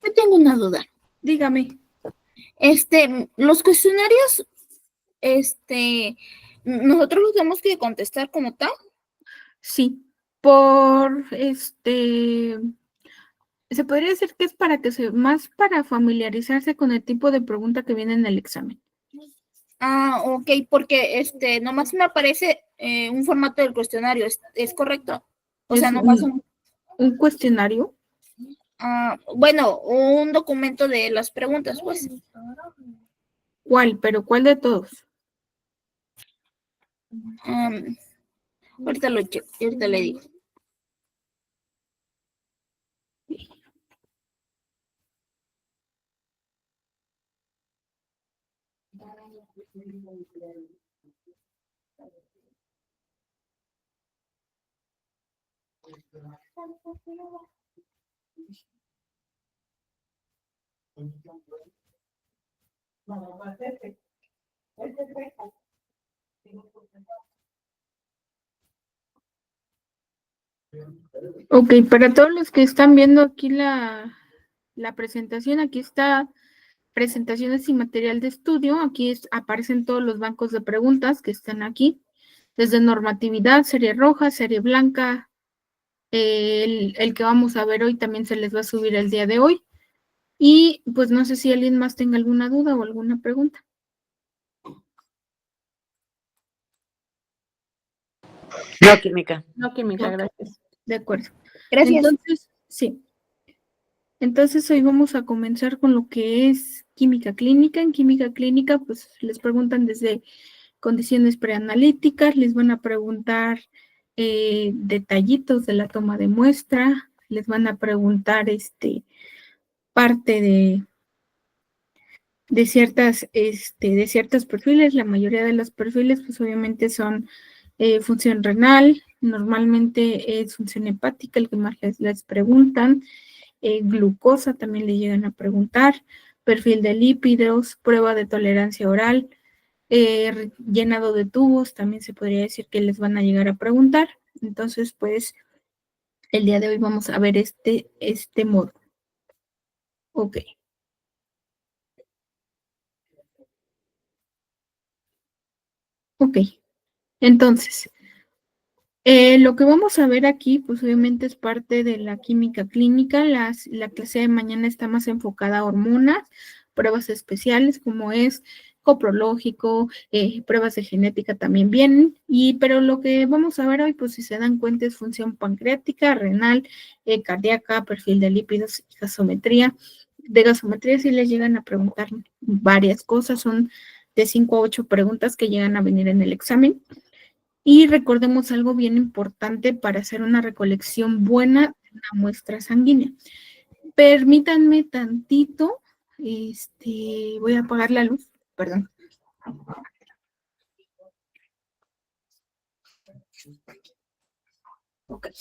Yo tengo una duda. Dígame. Los cuestionarios, nosotros los tenemos que contestar como tal. Sí, se podría decir que es más para familiarizarse con el tipo de pregunta que viene en el examen. Ah, ok, porque nomás me aparece un formato del cuestionario, ¿es correcto? O sea, Es nomás un cuestionario. bueno, un documento de las preguntas, pues. ¿Cuál? ¿Pero cuál de todos? Ahorita lo checo, ahorita le digo. Ok, para todos los que están viendo aquí la presentación, aquí está presentaciones y material de estudio. Aquí aparecen todos los bancos de preguntas que están aquí, desde normatividad, serie roja, serie blanca. El que vamos a ver hoy también se les va a subir el día de hoy. Y pues no sé si alguien más tenga alguna duda o alguna pregunta. No, química. No, química, gracias. De acuerdo. Gracias. Entonces, sí. Entonces hoy vamos a comenzar con lo que es química clínica. En química clínica, pues les preguntan desde condiciones preanalíticas, les van a preguntar detallitos de la toma de muestra, les van a preguntar parte de ciertos perfiles. La mayoría de los perfiles, pues obviamente son función renal, normalmente es función hepática, el que más les preguntan. Glucosa también le llegan a preguntar, perfil de lípidos, prueba de tolerancia oral, llenado de tubos, también se podría decir que les van a llegar a preguntar. Entonces, pues, el día de hoy vamos a ver este módulo. Ok. Ok. Entonces, lo que vamos a ver aquí, pues obviamente es parte de la química clínica. La clase de mañana está más enfocada a hormonas, pruebas especiales como es coprológico, pruebas de genética también vienen, pero lo que vamos a ver hoy, pues si se dan cuenta, es función pancreática, renal, cardíaca, perfil de lípidos y gasometría. De gasometría sí les llegan a preguntar varias cosas, son de 5 a 8 preguntas que llegan a venir en el examen. Y recordemos algo bien importante para hacer una recolección buena de una muestra sanguínea. Permítanme tantito, voy a apagar la luz, perdón. Okay.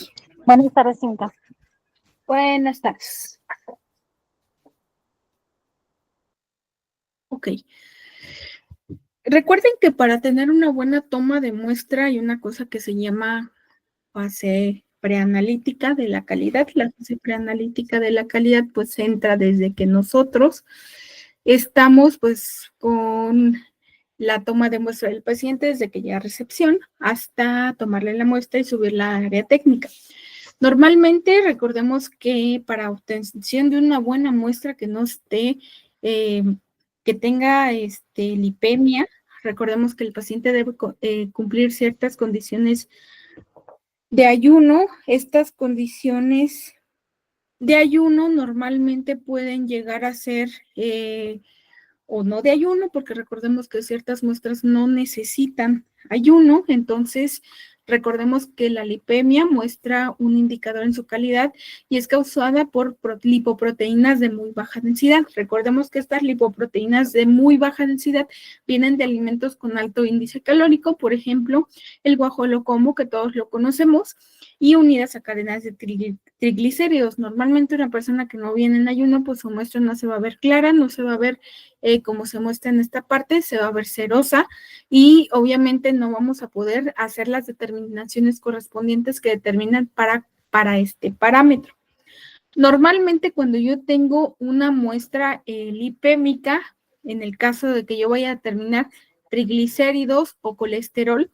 Buenas tardes, Cinta. Buenas tardes. Ok. Recuerden que para tener una buena toma de muestra hay una cosa que se llama fase preanalítica de la calidad. La fase preanalítica de la calidad pues entra desde que nosotros estamos pues con la toma de muestra del paciente desde que llega a recepción hasta tomarle la muestra y subirla al área técnica. Normalmente recordemos que para obtención de una buena muestra que no esté, que tenga lipemia, recordemos que el paciente debe cumplir ciertas condiciones de ayuno. Estas condiciones de ayuno normalmente pueden llegar a ser o no de ayuno, porque recordemos que ciertas muestras no necesitan ayuno. Entonces recordemos que la lipemia muestra un indicador en su calidad y es causada por lipoproteínas de muy baja densidad. Recordemos que estas lipoproteínas de muy baja densidad vienen de alimentos con alto índice calórico, por ejemplo, el guajolocomo, que todos lo conocemos, y unidas a cadenas de triglicéridos. Normalmente una persona que no viene en ayuno, pues su muestra no se va a ver clara, no se va a ver como se muestra en esta parte, se va a ver cerosa y obviamente no vamos a poder hacer las determinaciones correspondientes que determinan para para este parámetro. Normalmente cuando yo tengo una muestra lipémica, en el caso de que yo vaya a determinar triglicéridos o colesterol,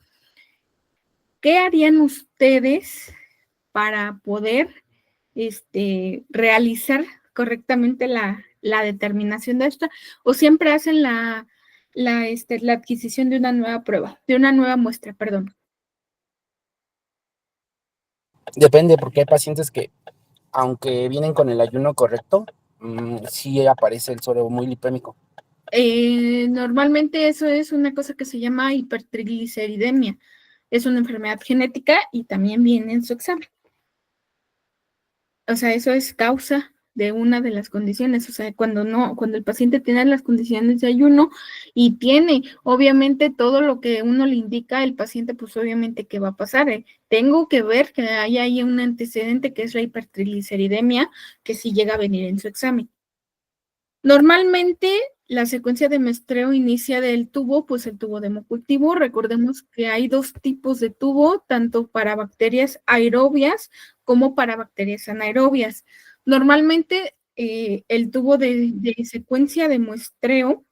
¿qué harían ustedes para poder realizar correctamente la determinación de esto? ¿O siempre hacen la adquisición de una nueva prueba, de una nueva muestra, perdón? Depende, porque hay pacientes que, aunque vienen con el ayuno correcto, sí aparece el suero muy lipémico. Normalmente eso es una cosa que se llama hipertrigliceridemia. Es una enfermedad genética y también viene en su examen. O sea, eso es causa de una de las condiciones. O sea, cuando el paciente tiene las condiciones de ayuno y tiene, obviamente, todo lo que uno le indica, el paciente, pues obviamente, ¿qué va a pasar? Tengo que ver que hay ahí un antecedente que es la hipertrigliceridemia, que sí llega a venir en su examen. Normalmente la secuencia de muestreo inicia del tubo, pues el tubo de hemocultivo. Recordemos que hay dos tipos de tubo, tanto para bacterias aerobias como para bacterias anaerobias. Normalmente el tubo de secuencia de muestreo,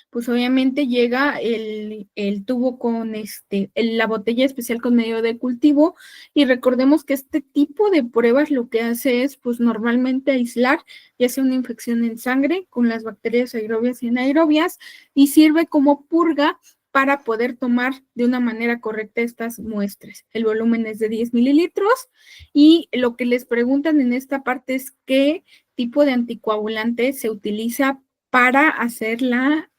pues obviamente llega el tubo con la botella especial con medio de cultivo, y recordemos que este tipo de pruebas lo que hace es, pues normalmente aislar ya sea una infección en sangre con las bacterias aerobias y anaerobias, y sirve como purga para poder tomar de una manera correcta estas muestras. El volumen es de 10 mililitros, y lo que les preguntan en esta parte es qué tipo de anticoagulante se utiliza para hacer la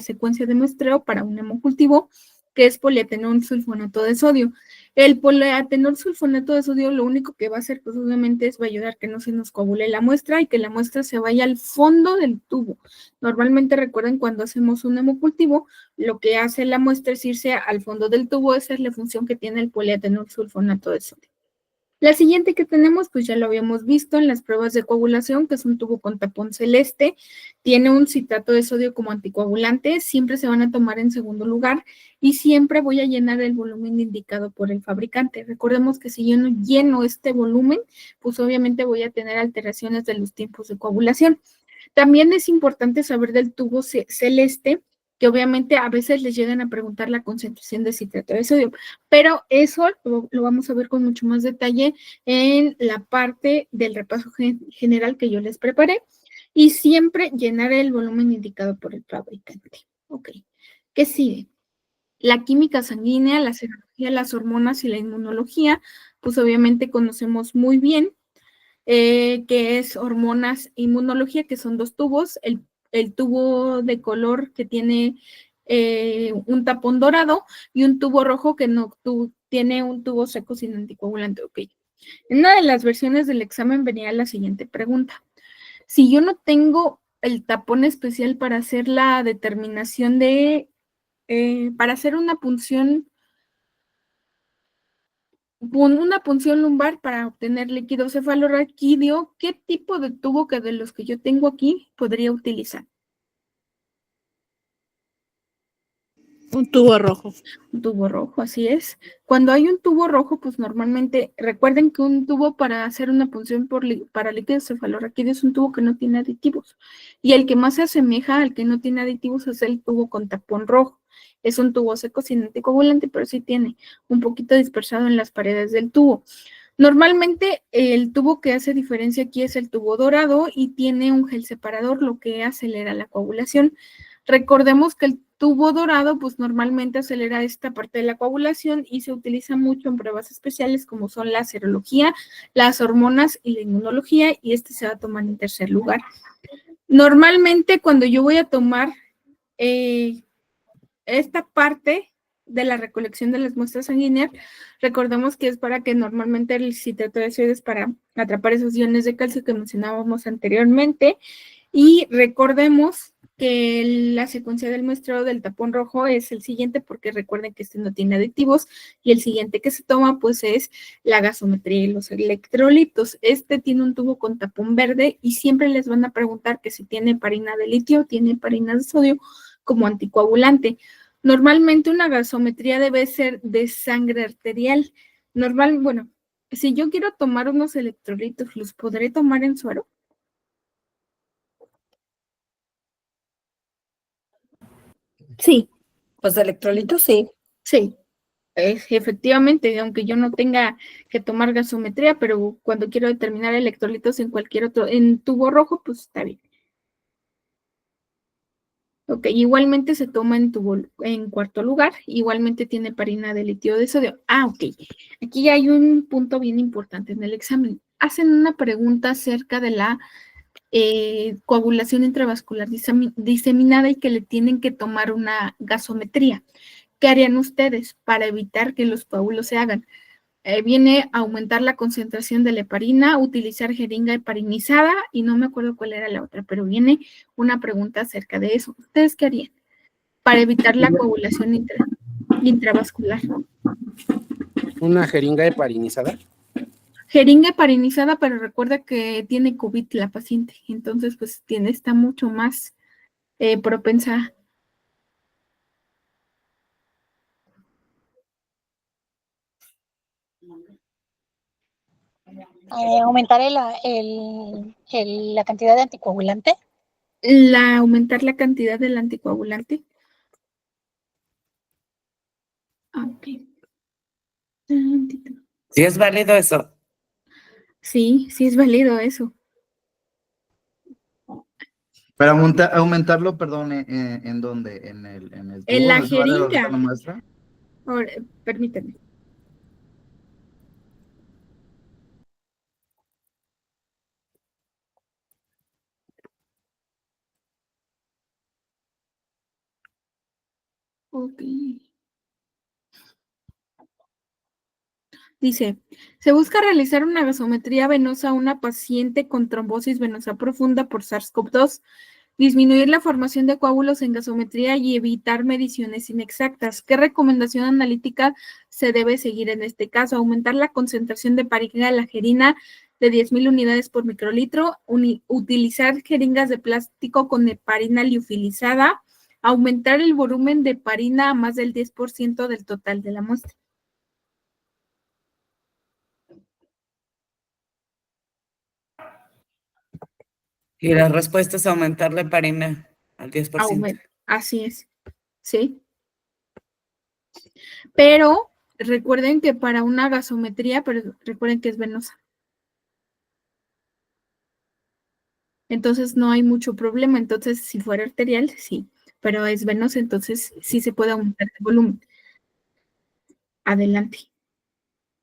secuencia de muestreo para un hemocultivo, que es poliatenol sulfonato de sodio. El poliatenol sulfonato de sodio lo único que va a hacer, pues obviamente, va a ayudar que no se nos coagule la muestra y que la muestra se vaya al fondo del tubo. Normalmente, recuerden, cuando hacemos un hemocultivo, lo que hace la muestra es irse al fondo del tubo. Esa es la función que tiene el poliatenol sulfonato de sodio. La siguiente que tenemos, pues ya lo habíamos visto en las pruebas de coagulación, que es un tubo con tapón celeste, tiene un citrato de sodio como anticoagulante, siempre se van a tomar en segundo lugar y siempre voy a llenar el volumen indicado por el fabricante. Recordemos que si yo no lleno este volumen, pues obviamente voy a tener alteraciones de los tiempos de coagulación. También es importante saber del tubo celeste, que obviamente a veces les llegan a preguntar la concentración de citrato de sodio, pero eso lo vamos a ver con mucho más detalle en la parte del repaso general que yo les preparé, y siempre llenar el volumen indicado por el fabricante. Ok, ¿qué sigue? La química sanguínea, la serología, las hormonas y la inmunología, pues obviamente conocemos muy bien que es hormonas e inmunología, que son dos tubos, el tubo de color que tiene un tapón dorado y un tubo rojo que no tiene un tubo seco sin anticoagulante. Ok. En una de las versiones del examen venía la siguiente pregunta. Si yo no tengo el tapón especial para hacer la determinación para hacer una punción lumbar para obtener líquido cefalorraquídeo, ¿qué tipo de tubo que de los que yo tengo aquí podría utilizar? Un tubo rojo. Un tubo rojo, así es. Cuando hay un tubo rojo, pues normalmente, recuerden que un tubo para hacer una punción para líquido cefalorraquídeo es un tubo que no tiene aditivos. Y el que más se asemeja al que no tiene aditivos es el tubo con tapón rojo. Es un tubo seco sin anticoagulante, pero sí tiene un poquito dispersado en las paredes del tubo. Normalmente el tubo que hace diferencia aquí es el tubo dorado y tiene un gel separador, lo que acelera la coagulación. Recordemos que el tubo dorado, pues normalmente acelera esta parte de la coagulación y se utiliza mucho en pruebas especiales como son la serología, las hormonas y la inmunología, y este se va a tomar en tercer lugar. Normalmente cuando yo voy a tomar esta parte de la recolección de las muestras sanguíneas, recordemos que es para que normalmente el citrato de sodio es para atrapar esos iones de calcio que mencionábamos anteriormente, y recordemos que la secuencia del muestreo del tapón rojo es el siguiente, porque recuerden que este no tiene aditivos, y el siguiente que se toma pues es la gasometría y los electrolitos. Este tiene un tubo con tapón verde y siempre les van a preguntar que si tiene heparina de litio o tiene heparina de sodio como anticoagulante. Normalmente una gasometría debe ser de sangre arterial. Si yo quiero tomar unos electrolitos, ¿los podré tomar en suero? Sí. Los electrolitos, sí. Sí, efectivamente, aunque yo no tenga que tomar gasometría, pero cuando quiero determinar electrolitos en cualquier otro, en tubo rojo, pues está bien. Ok, igualmente se toma en cuarto lugar, igualmente tiene parina de litio de sodio. Ah, ok. Aquí hay un punto bien importante en el examen. Hacen una pregunta acerca de la coagulación intravascular diseminada y que le tienen que tomar una gasometría. ¿Qué harían ustedes para evitar que los coágulos se hagan? Viene a aumentar la concentración de la heparina, utilizar jeringa heparinizada y no me acuerdo cuál era la otra, pero viene una pregunta acerca de eso. ¿Ustedes qué harían para evitar la coagulación intravascular? Una jeringa heparinizada. Jeringa heparinizada, pero recuerda que tiene COVID la paciente, entonces pues está mucho más propensa. Aumentar la cantidad de anticoagulante. Aumentar la cantidad del anticoagulante. Ok. Sí es válido eso. Sí, sí es válido eso. Para aumentarlo, perdón, ¿en dónde? ¿En el En tubo la donde se va a realizar jeringa. la muestra? Ahora, permíteme. Ok. Dice, se busca realizar una gasometría venosa a una paciente con trombosis venosa profunda por SARS-CoV-2, disminuir la formación de coágulos en gasometría y evitar mediciones inexactas. ¿Qué recomendación analítica se debe seguir en este caso? Aumentar la concentración de parina de la gerina de 10,000 unidades por microlitro, utilizar jeringas de plástico con heparina liofilizada, aumentar el volumen de heparina a más del 10% del total de la muestra. Y la respuesta es aumentar la heparina al 10%. Así es, sí. Pero recuerden que para una gasometría, pero recuerden que es venosa. Entonces no hay mucho problema. Entonces, si fuera arterial, sí, pero es venosa, entonces sí se puede aumentar el volumen. Adelante.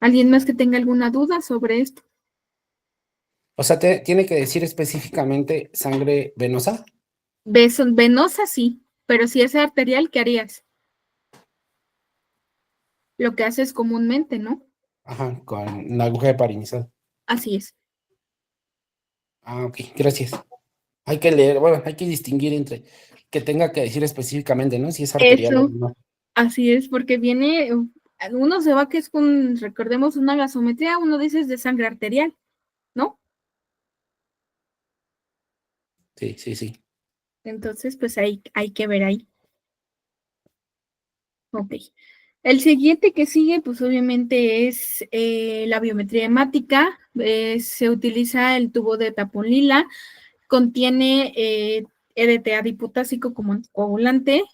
¿Alguien más que tenga alguna duda sobre esto? O sea, tiene que decir específicamente sangre venosa. Venosa sí, pero si es arterial, ¿qué harías? Lo que haces comúnmente, ¿no? Ajá, con la aguja heparinizada. Así es. Ah, ok, gracias. Hay que leer, bueno, hay que distinguir entre que tenga que decir específicamente, ¿no? Si es arterial o Eso, no. así es, porque viene, uno se va que es con, recordemos, una gasometría, uno dice es de sangre arterial, ¿no? Sí, sí, sí. Entonces, pues hay que ver ahí. Ok. El siguiente que sigue, pues obviamente es la biometría hemática. Se utiliza el tubo de tapón lila. Contiene EDTA dipotásico como anticoagulante.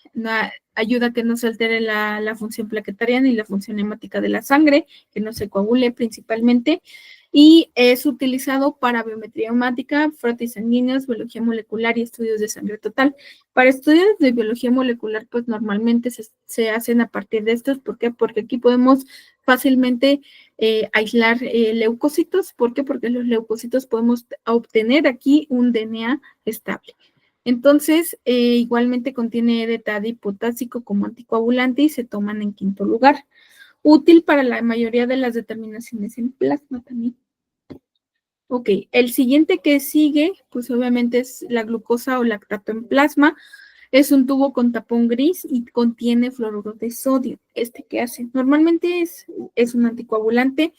Ayuda a que no se altere la función plaquetaria ni la función hemática de la sangre, que no se coagule principalmente. Y es utilizado para biometría hemática, frotis sanguíneos, biología molecular y estudios de sangre total. Para estudios de biología molecular, pues normalmente se hacen a partir de estos. ¿Por qué? Porque aquí podemos fácilmente aislar leucocitos. ¿Por qué? Porque los leucocitos podemos obtener aquí un DNA estable. Entonces, igualmente contiene EDTA-dipotásico como anticoagulante y se toman en quinto lugar. Útil para la mayoría de las determinaciones en plasma también. Ok, el siguiente que sigue, pues obviamente es la glucosa o lactato en plasma. Es un tubo con tapón gris y contiene fluoruro de sodio. ¿Qué hace? Normalmente es un anticoagulante.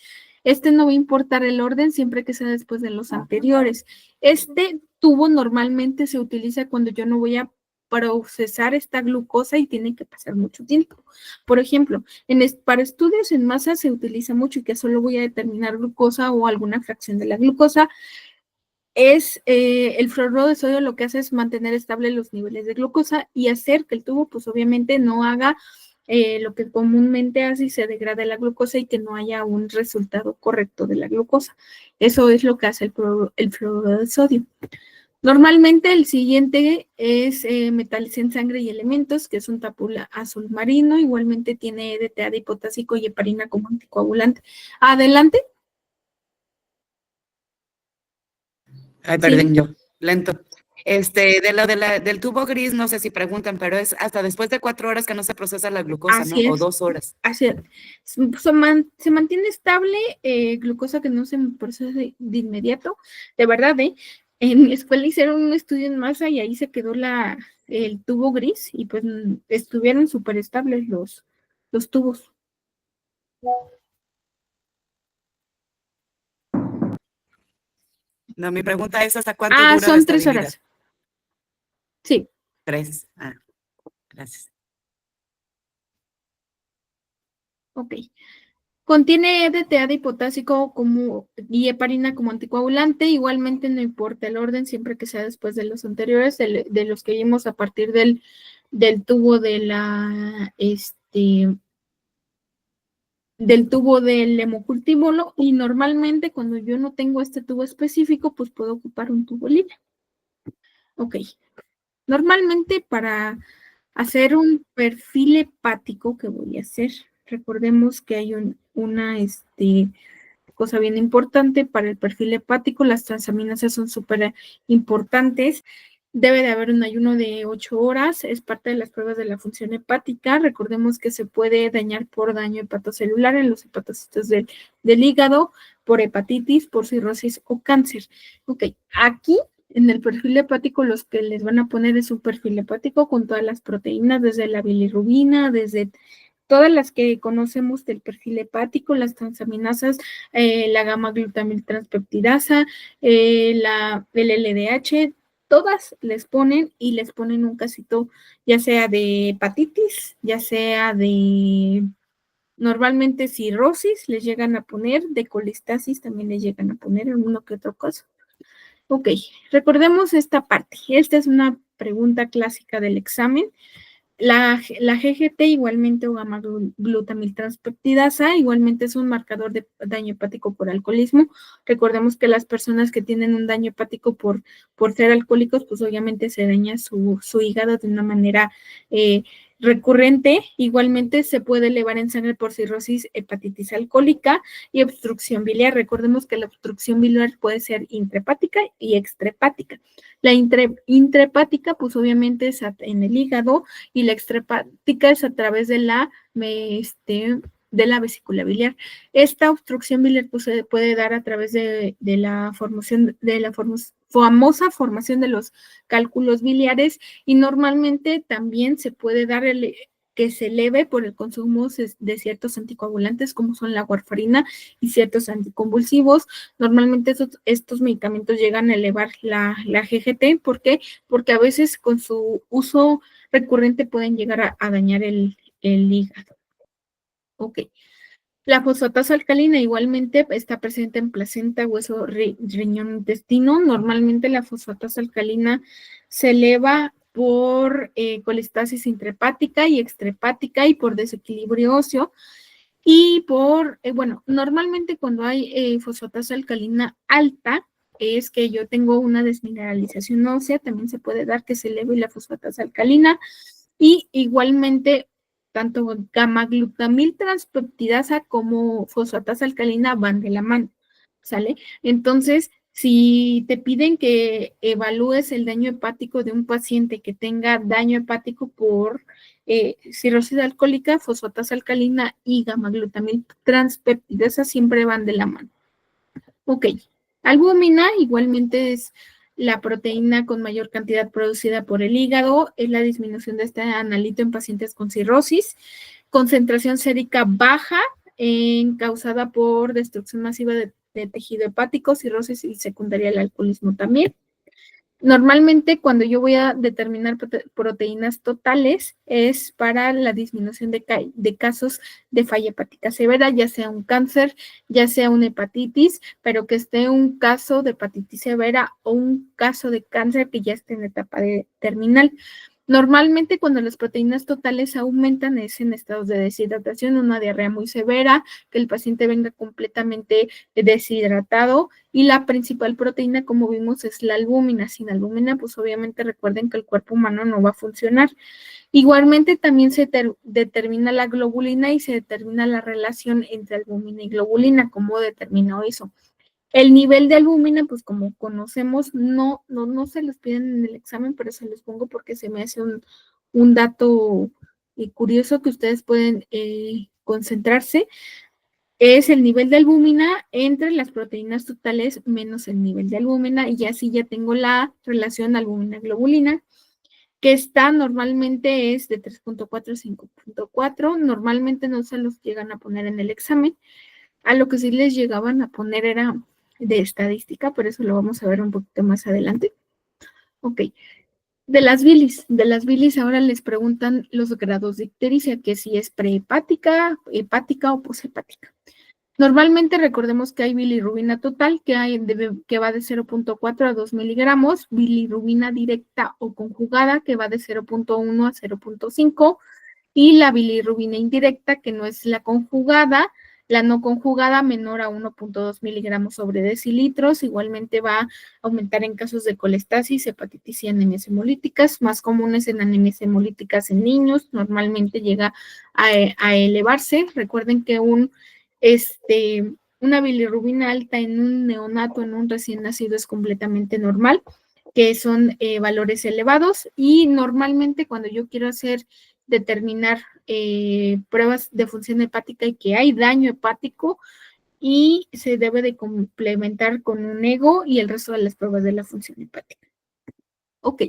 No va a importar el orden siempre que sea después de los anteriores. Este tubo normalmente se utiliza cuando yo no voy a procesar esta glucosa y tiene que pasar mucho tiempo. Por ejemplo, para estudios en masa se utiliza mucho y que solo voy a determinar glucosa o alguna fracción de la glucosa. El fluoruro de sodio lo que hace es mantener estables los niveles de glucosa y hacer que el tubo, pues obviamente no haga lo que comúnmente hace y se degrade la glucosa y que no haya un resultado correcto de la glucosa. Eso es lo que hace el fluoruro de sodio. Normalmente el siguiente es metales en sangre y elementos, que es un tapula azul marino, igualmente tiene EDTA dipotásico y heparina como anticoagulante. Adelante. Ay, perdón, yo, lento. Del tubo gris, no sé si preguntan, pero es hasta después de 4 horas que no se procesa la glucosa, Así ¿no? O es. 2 horas. Así es. Se mantiene estable glucosa que no se procesa de inmediato. De verdad, en mi escuela hicieron un estudio en masa y ahí se quedó el tubo gris y pues estuvieron súper estables los tubos. No, mi pregunta es ¿hasta cuánto dura la Son 3 estabilidad? horas. Sí. 3. Gracias. Ok. Contiene EDTA dipotásico y heparina como anticoagulante. Igualmente no importa el orden, siempre que sea después de los anteriores, de los que vimos a partir del tubo del tubo del hemocultíbulo. Y normalmente cuando yo no tengo este tubo específico, pues puedo ocupar un tubo libre. Ok. Normalmente para hacer un perfil hepático que voy a hacer, recordemos que hay una cosa bien importante para el perfil hepático, las transaminasas son súper importantes. Debe de haber un ayuno de 8 horas, es parte de las pruebas de la función hepática. Recordemos que se puede dañar por daño hepatocelular en los hepatocitos del hígado, por hepatitis, por cirrosis o cáncer. Ok, aquí en el perfil hepático los que les van a poner es un perfil hepático con todas las proteínas, desde la bilirrubina, desde todas las que conocemos del perfil hepático, las transaminasas, la gamma-glutamiltranspeptidasa, el LDH, todas les ponen y les ponen un casito, ya sea de hepatitis, ya sea de normalmente cirrosis, les llegan a poner, de colistasis también les llegan a poner en uno que otro caso. Ok, recordemos esta parte. Esta es una pregunta clásica del examen. La GGT igualmente o gamma-glutamiltranspeptidasa igualmente es un marcador de daño hepático por alcoholismo. Recordemos que las personas que tienen un daño hepático por ser alcohólicos, pues obviamente se daña su hígado de una manera recurrente. Igualmente se puede elevar en sangre por cirrosis, hepatitis alcohólica y obstrucción biliar. Recordemos que la obstrucción biliar puede ser intrahepática y extrahepática. La intrahepática, pues obviamente es en el hígado y la extrahepática es a través de la vesícula biliar. Esta obstrucción biliar pues, se puede dar a través de la formación de la famosa formación de los cálculos biliares y normalmente también se puede dar que se eleve por el consumo de ciertos anticoagulantes como son la warfarina y ciertos anticonvulsivos. Normalmente estos medicamentos llegan a elevar la GGT. ¿Por qué? Porque a veces con su uso recurrente pueden llegar a dañar el hígado. Ok. La fosfatasa alcalina igualmente está presente en placenta, hueso, riñón, intestino. Normalmente la fosfatasa alcalina se eleva por colistasis intrahepática y extrahepática y por desequilibrio óseo. Y normalmente cuando hay fosfatasa alcalina alta, es que yo tengo una desmineralización ósea, también se puede dar que se eleve la fosfatasa alcalina y igualmente tanto gamma-glutamiltranspeptidasa como fosfatasa alcalina van de la mano, ¿sale? Entonces, si te piden que evalúes el daño hepático de un paciente que tenga daño hepático por cirrosis alcohólica, fosfatasa alcalina y gamma-glutamiltranspeptidasa siempre van de la mano. Ok, albúmina igualmente es la proteína con mayor cantidad producida por el hígado, es la disminución de este analito en pacientes con cirrosis, concentración sérica baja causada por destrucción masiva de tejido hepático, cirrosis y secundaria al alcoholismo también. Normalmente cuando yo voy a determinar proteínas totales es para la disminución de casos de falla hepática severa, ya sea un cáncer, ya sea una hepatitis, pero que esté un caso de hepatitis severa o un caso de cáncer que ya esté en etapa terminal. Normalmente cuando las proteínas totales aumentan es en estados de deshidratación, una diarrea muy severa, que el paciente venga completamente deshidratado, y la principal proteína, como vimos, es la albúmina. Sin albúmina, pues obviamente recuerden que el cuerpo humano no va a funcionar. Igualmente también se determina la globulina y se determina la relación entre albúmina y globulina. ¿Cómo determinó eso? El nivel de albúmina, pues como conocemos, no se los piden en el examen, pero se los pongo porque se me hace un dato curioso que ustedes pueden concentrarse. Es el nivel de albúmina entre las proteínas totales menos el nivel de albúmina, y así ya tengo la relación albúmina-globulina, que está normalmente es de 3.4 a 5.4. Normalmente no se los llegan a poner en el examen. A lo que sí les llegaban a poner era de estadística, pero eso lo vamos a ver un poquito más adelante. Ok. De las bilis ahora les preguntan los grados de ictericia, que si es prehepática, hepática o poshepática. Normalmente recordemos que hay bilirrubina total, que va de 0.4 a 2 miligramos, bilirrubina directa o conjugada, que va de 0.1 a 0.5, y la bilirrubina indirecta, que no es la conjugada, la no conjugada menor a 1.2 miligramos sobre decilitros. Igualmente va a aumentar en casos de colestasis, hepatitis y anemias hemolíticas, más comunes en anemias hemolíticas en niños. Normalmente llega a elevarse. Recuerden que una bilirrubina alta en un neonato, en un recién nacido, es completamente normal, que son valores elevados, y normalmente cuando yo quiero determinar pruebas de función hepática y que hay daño hepático, y se debe de complementar con un ego y el resto de las pruebas de la función hepática. Ok.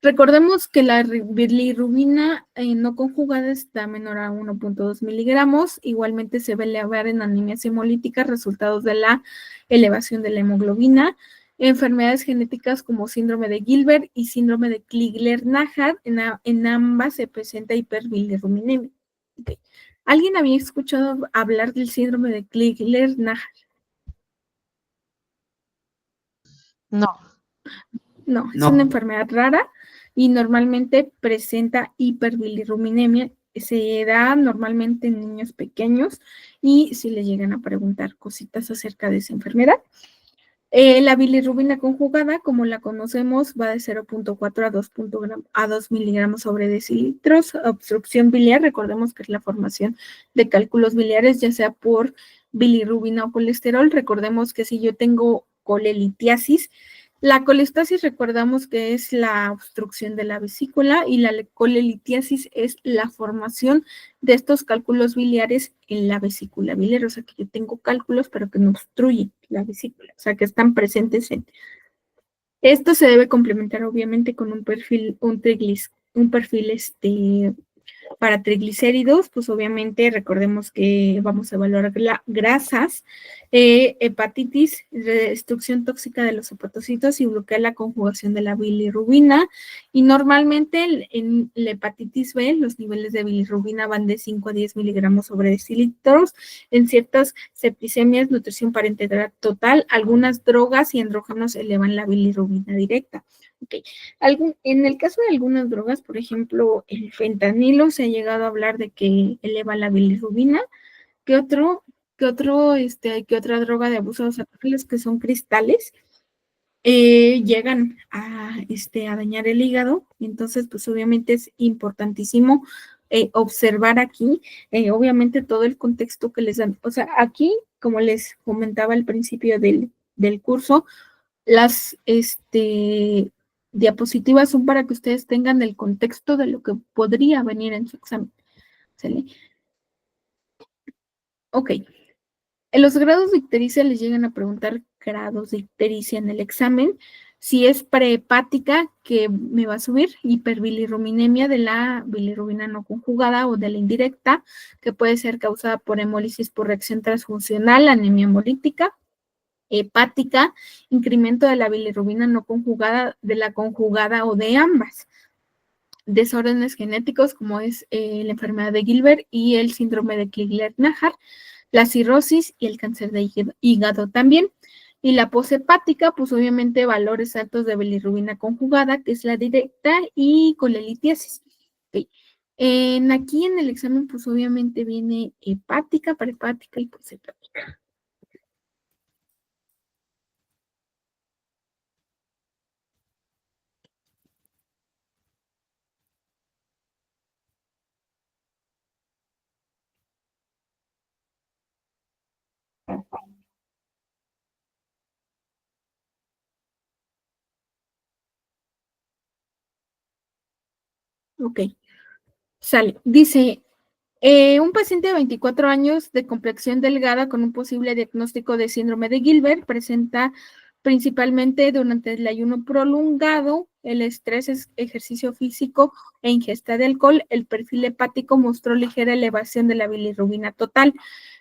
Recordemos que la bilirrubina no conjugada está menor a 1.2 miligramos. Igualmente se va a elevar en anemias hemolíticas, resultados de la elevación de la hemoglobina. Enfermedades genéticas como síndrome de Gilbert y síndrome de Crigler-Najjar, en ambas se presenta hiperbilirrubinemia. Okay. ¿Alguien había escuchado hablar del síndrome de Crigler-Najjar? No. No, es No. una enfermedad rara y normalmente presenta hiperbilirrubinemia. Se da normalmente en niños pequeños, y si le llegan a preguntar cositas acerca de esa enfermedad. La bilirrubina conjugada, como la conocemos, va de 0.4 a 2 miligramos sobre decilitros. Obstrucción biliar, recordemos que es la formación de cálculos biliares, ya sea por bilirrubina o colesterol. Recordemos que si yo tengo colelitiasis, la colestasis recordamos que es la obstrucción de la vesícula, y la colelitiasis es la formación de estos cálculos biliares en la vesícula biliar. O sea que yo tengo cálculos pero que no obstruyen la vesícula, o sea que están presentes Esto se debe complementar obviamente con un perfil para triglicéridos. Pues obviamente recordemos que vamos a evaluar grasas, hepatitis, destrucción tóxica de los hepatocitos y bloquear la conjugación de la bilirrubina. Y normalmente en la hepatitis B los niveles de bilirrubina van de 5 a 10 miligramos sobre decilitros. En ciertas septicemias, nutrición parenteral total, algunas drogas y andrógenos elevan la bilirrubina directa. Okay. En el caso de algunas drogas, por ejemplo, el fentanilo, se ha llegado a hablar de que eleva la bilirrubina. ¿Qué otra droga de abuso de los que son cristales? Llegan a dañar el hígado. Entonces, pues obviamente es importantísimo observar aquí, obviamente todo el contexto que les dan. O sea, aquí, como les comentaba al principio del curso, las diapositivas son para que ustedes tengan el contexto de lo que podría venir en su examen. ¿Sale? Ok. En los grados de ictericia les llegan a preguntar grados de ictericia en el examen. Si es prehepática, que me va a subir, hiperbilirrubinemia de la bilirrubina no conjugada o de la indirecta, que puede ser causada por hemólisis por reacción transfuncional, anemia hemolítica. hepática, incremento de la bilirrubina no conjugada, de la conjugada o de ambas. Desórdenes genéticos como es la enfermedad de Gilbert y el síndrome de Crigler-Najjar, la cirrosis y el cáncer de hígado también. Y la poshepática, pues obviamente valores altos de bilirrubina conjugada, que es la directa, y colelitiasis. Okay. Aquí en el examen, pues obviamente viene hepática, prehepática y poshepática. Ok, sale. Dice, un paciente de 24 años de complexión delgada con un posible diagnóstico de síndrome de Gilbert presenta principalmente durante el ayuno prolongado, el estrés, ejercicio físico e ingesta de alcohol. El perfil hepático mostró ligera elevación de la bilirrubina total.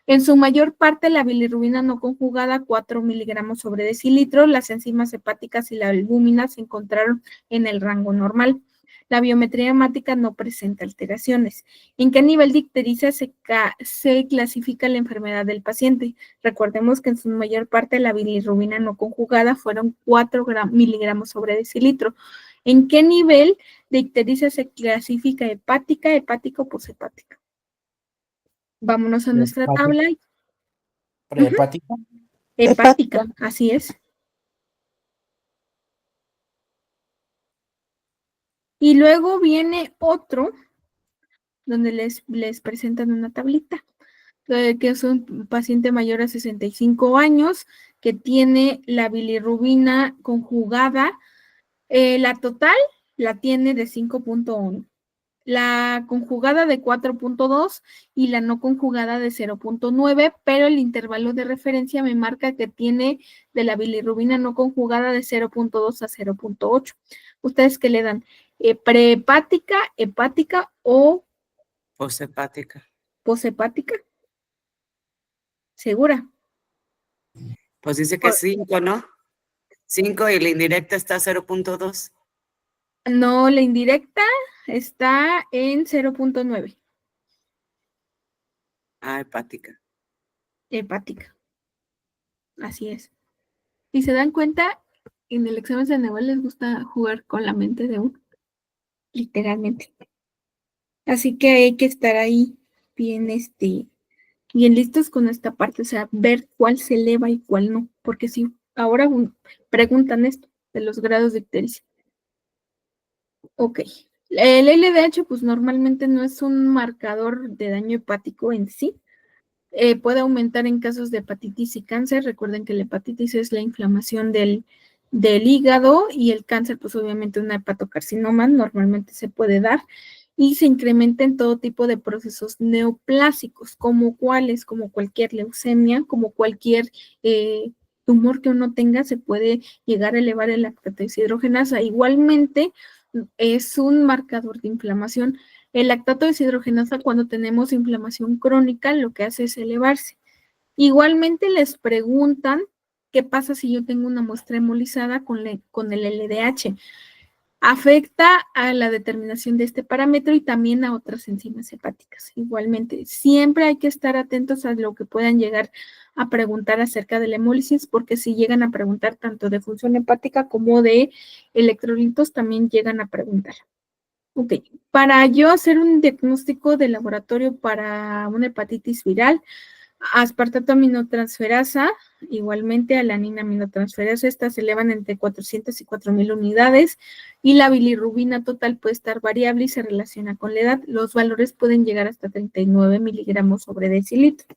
En su mayor parte, la bilirrubina no conjugada, 4 miligramos sobre decilitro. Las enzimas hepáticas y la albúmina se encontraron en el rango normal. La biometría hemática no presenta alteraciones. ¿En qué nivel de ictericia se clasifica la enfermedad del paciente? Recordemos que en su mayor parte la bilirrubina no conjugada fueron 4 miligramos sobre decilitro. ¿En qué nivel de ictericia se clasifica hepática, hepática o poshepática? Vámonos a nuestra tabla. Prehepática. Hepática, así es. Y luego viene otro, donde les presentan una tablita, que es un paciente mayor a 65 años, que tiene la bilirrubina conjugada. La total la tiene de 5.1, la conjugada de 4.2 y la no conjugada de 0.9, pero el intervalo de referencia me marca que tiene de la bilirrubina no conjugada de 0.2 a 0.8. ¿Ustedes qué le dan? ¿Prehepática, hepática o Poshepática. poshepática? ¿Segura? Pues dice que 5, ¿no? 5 y la indirecta está a 0.2. No, la indirecta está en 0.9. Ah, hepática. Hepática. Así es. Si se dan cuenta, en el examen de Ceneval les gusta jugar con la mente de uno, literalmente. Así que hay que estar ahí bien, bien listos con esta parte, o sea, ver cuál se eleva y cuál no, porque si ahora preguntan esto de los grados de ictericia. Ok. El LDH, pues normalmente no es un marcador de daño hepático en sí. Puede aumentar en casos de hepatitis y cáncer. Recuerden que la hepatitis es la inflamación del hígado y el cáncer, pues obviamente una hepatocarcinoma normalmente se puede dar y se incrementa en todo tipo de procesos neoplásicos, como cuáles, como cualquier leucemia, como cualquier tumor que uno tenga, se puede llegar a elevar el lactato deshidrogenasa. Igualmente, es un marcador de inflamación. El lactato deshidrogenasa, cuando tenemos inflamación crónica, lo que hace es elevarse. Igualmente les preguntan qué pasa si yo tengo una muestra hemolizada con el LDH. Afecta a la determinación de este parámetro y también a otras enzimas hepáticas. Igualmente, siempre hay que estar atentos a lo que puedan llegar a preguntar acerca de la hemólisis, porque si llegan a preguntar tanto de función hepática como de electrolitos, también llegan a preguntar. Ok, para yo hacer un diagnóstico de laboratorio para una hepatitis viral, aspartato aminotransferasa, igualmente alanina aminotransferasa, estas se elevan entre 400 y 4000 unidades y la bilirrubina total puede estar variable y se relaciona con la edad. Los valores pueden llegar hasta 39 miligramos sobre decilitro.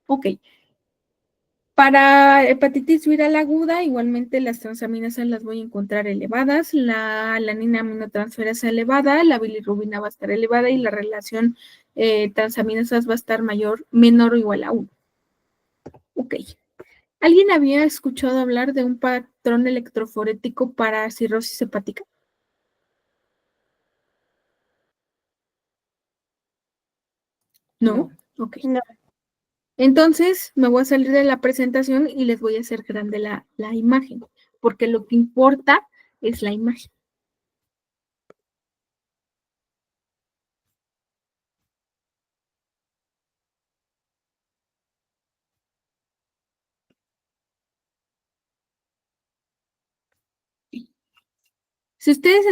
Ok. Para hepatitis viral aguda, igualmente las transaminasas las voy a encontrar elevadas, la alanina aminotransferasa elevada, la bilirrubina va a estar elevada y la relación transaminasas va a estar menor o igual a 1. Ok. ¿Alguien había escuchado hablar de un patrón electroforético para cirrosis hepática? ¿No? Ok. No. Entonces, me voy a salir de la presentación y les voy a hacer grande la imagen, porque lo que importa es la imagen. Si ustedes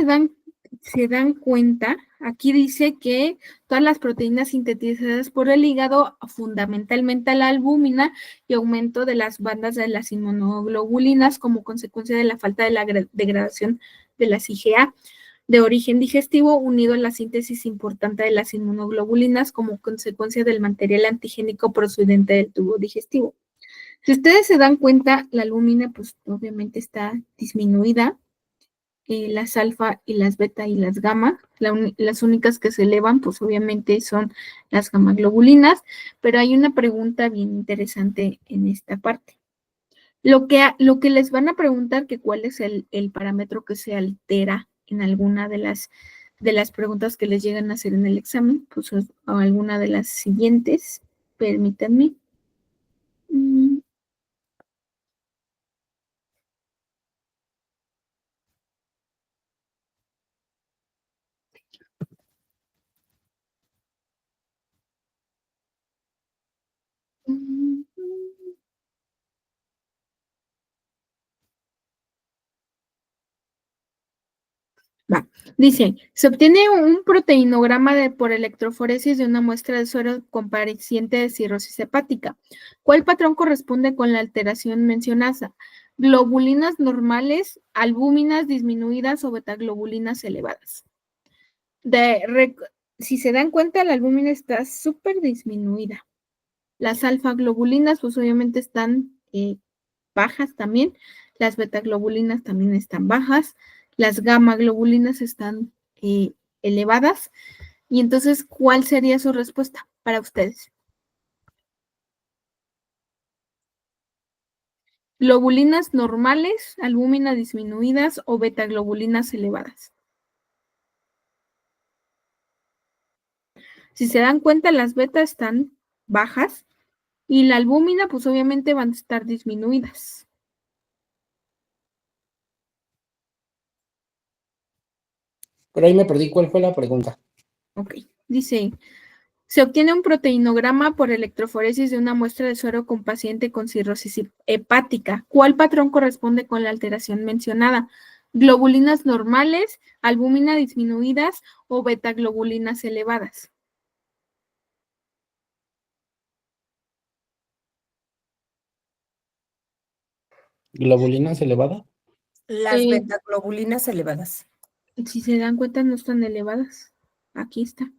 se dan cuenta, aquí dice que todas las proteínas sintetizadas por el hígado, fundamentalmente la albúmina y aumento de las bandas de las inmunoglobulinas como consecuencia de la falta de la degradación de las IgA de origen digestivo, unido a la síntesis importante de las inmunoglobulinas como consecuencia del material antigénico procedente del tubo digestivo. Si ustedes se dan cuenta, la albúmina pues obviamente está disminuida. Las alfa y las beta y las gamma, las únicas que se elevan, pues obviamente son las gamma globulinas, pero hay una pregunta bien interesante en esta parte. Lo que les van a preguntar que cuál es el parámetro que se altera en alguna de las preguntas que les llegan a hacer en el examen, pues o alguna de las siguientes, permítanme. Va. Dice, se obtiene un proteinograma por electroforesis de una muestra de suero compareciente de cirrosis hepática. ¿Cuál patrón corresponde con la alteración mencionada? Globulinas normales, albúminas disminuidas o betaglobulinas elevadas. Si se dan cuenta, la albúmina está súper disminuida. Las alfa-globulinas, pues obviamente están bajas también. Las betaglobulinas también están bajas. Las gamma-globulinas están elevadas. Y entonces, ¿cuál sería su respuesta para ustedes? Globulinas normales, albúmina disminuidas o betaglobulinas elevadas. Si se dan cuenta, las beta están bajas y la albúmina, pues obviamente van a estar disminuidas. Pero ahí me perdí, ¿cuál fue la pregunta? Ok, dice, se obtiene un proteinograma por electroforesis de una muestra de suero con paciente con cirrosis hepática. ¿Cuál patrón corresponde con la alteración mencionada? ¿Globulinas normales, albúmina disminuidas o betaglobulinas elevadas? ¿Globulinas elevada? Las betaglobulinas elevadas. Si se dan cuenta, no están elevadas. Aquí está.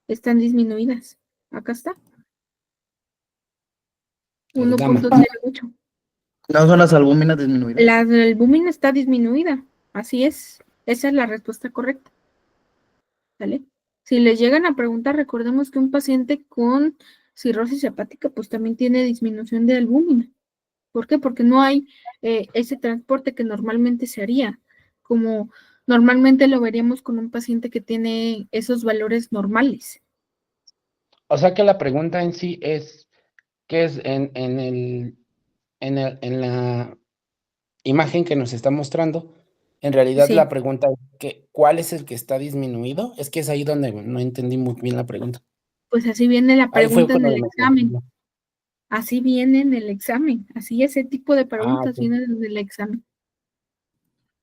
Están disminuidas. Acá está. Las gamma. 1.08. ¿No son las albúminas disminuidas? La albúmina está disminuida. Así es. Esa es la respuesta correcta. ¿Vale? Si les llegan a preguntar, recordemos que un paciente con cirrosis hepática, pues también tiene disminución de albúmina. ¿Por qué? Porque no hay ese transporte que normalmente se haría, como normalmente lo veríamos con un paciente que tiene esos valores normales. O sea que la pregunta en sí es, ¿qué es en la imagen que nos está mostrando? En realidad Sí. la pregunta es que, ¿cuál es el que está disminuido? Es que es ahí donde no entendí muy bien la pregunta. Pues así viene la Ahí fue pregunta en cuando el me examen. confundí. Así viene en el examen. Así ese tipo de preguntas Ok. vienen en el examen.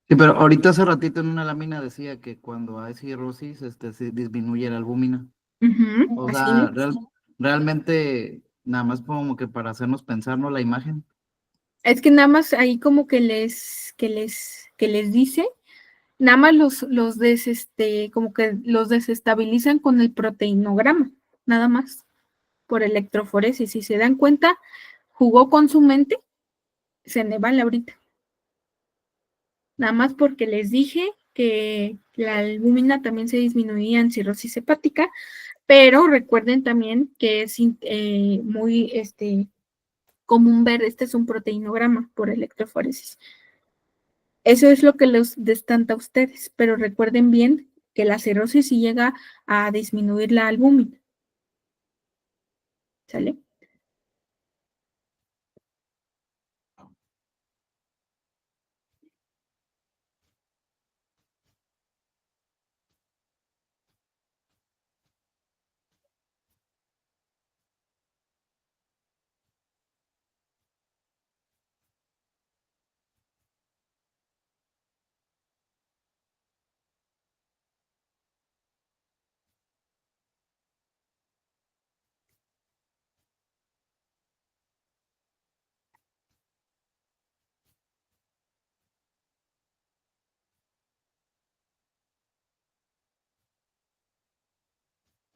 Sí, pero ahorita hace ratito en una lámina decía que cuando hay cirrosis, se disminuye la albúmina. Ujú, O así sea, es. realmente, nada más como que para hacernos pensar, ¿no? La imagen. Es que nada más ahí como que les dice, nada más como que los desestabilizan con el proteinograma, nada más, por electroforesis. Si se dan cuenta, jugó con su mente, se me va la ahorita. Nada más porque les dije que la albúmina también se disminuía en cirrosis hepática, pero recuerden también que es muy común ver, este es un proteinograma por electroforesis. Eso es lo que los destanta a ustedes, pero recuerden bien que la cirrosis sí llega a disminuir la albúmina. ¿Sale?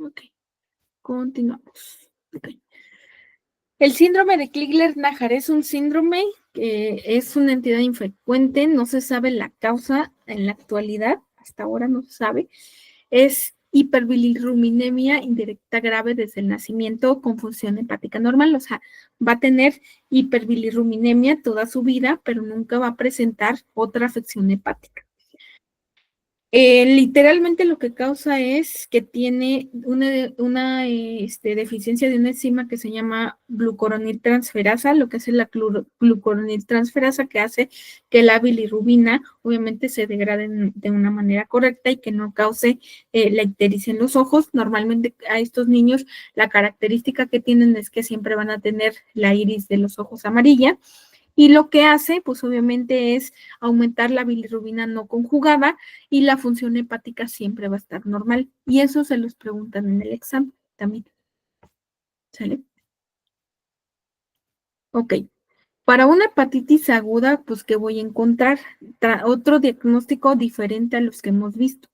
Ok, continuamos. Ok. El síndrome de Crigler-Najjar es un síndrome que es una entidad infrecuente, no se sabe la causa en la actualidad, hasta ahora no se sabe. Es hiperbilirrubinemia indirecta grave desde el nacimiento con función hepática normal, o sea, va a tener hiperbilirrubinemia toda su vida, pero nunca va a presentar otra afección hepática. Literalmente lo que causa es que tiene una deficiencia de una enzima que se llama glucuroniltransferasa, lo que hace la glucuroniltransferasa, que hace que la bilirrubina obviamente se degrade de una manera correcta y que no cause la ictericia en los ojos. Normalmente a estos niños la característica que tienen es que siempre van a tener la iris de los ojos amarilla. Y lo que hace, pues obviamente es aumentar la bilirrubina no conjugada y la función hepática siempre va a estar normal. Y eso se los preguntan en el examen también. ¿Sale? Ok. Para una hepatitis aguda, pues, ¿qué voy a encontrar? Otro diagnóstico diferente a los que hemos visto.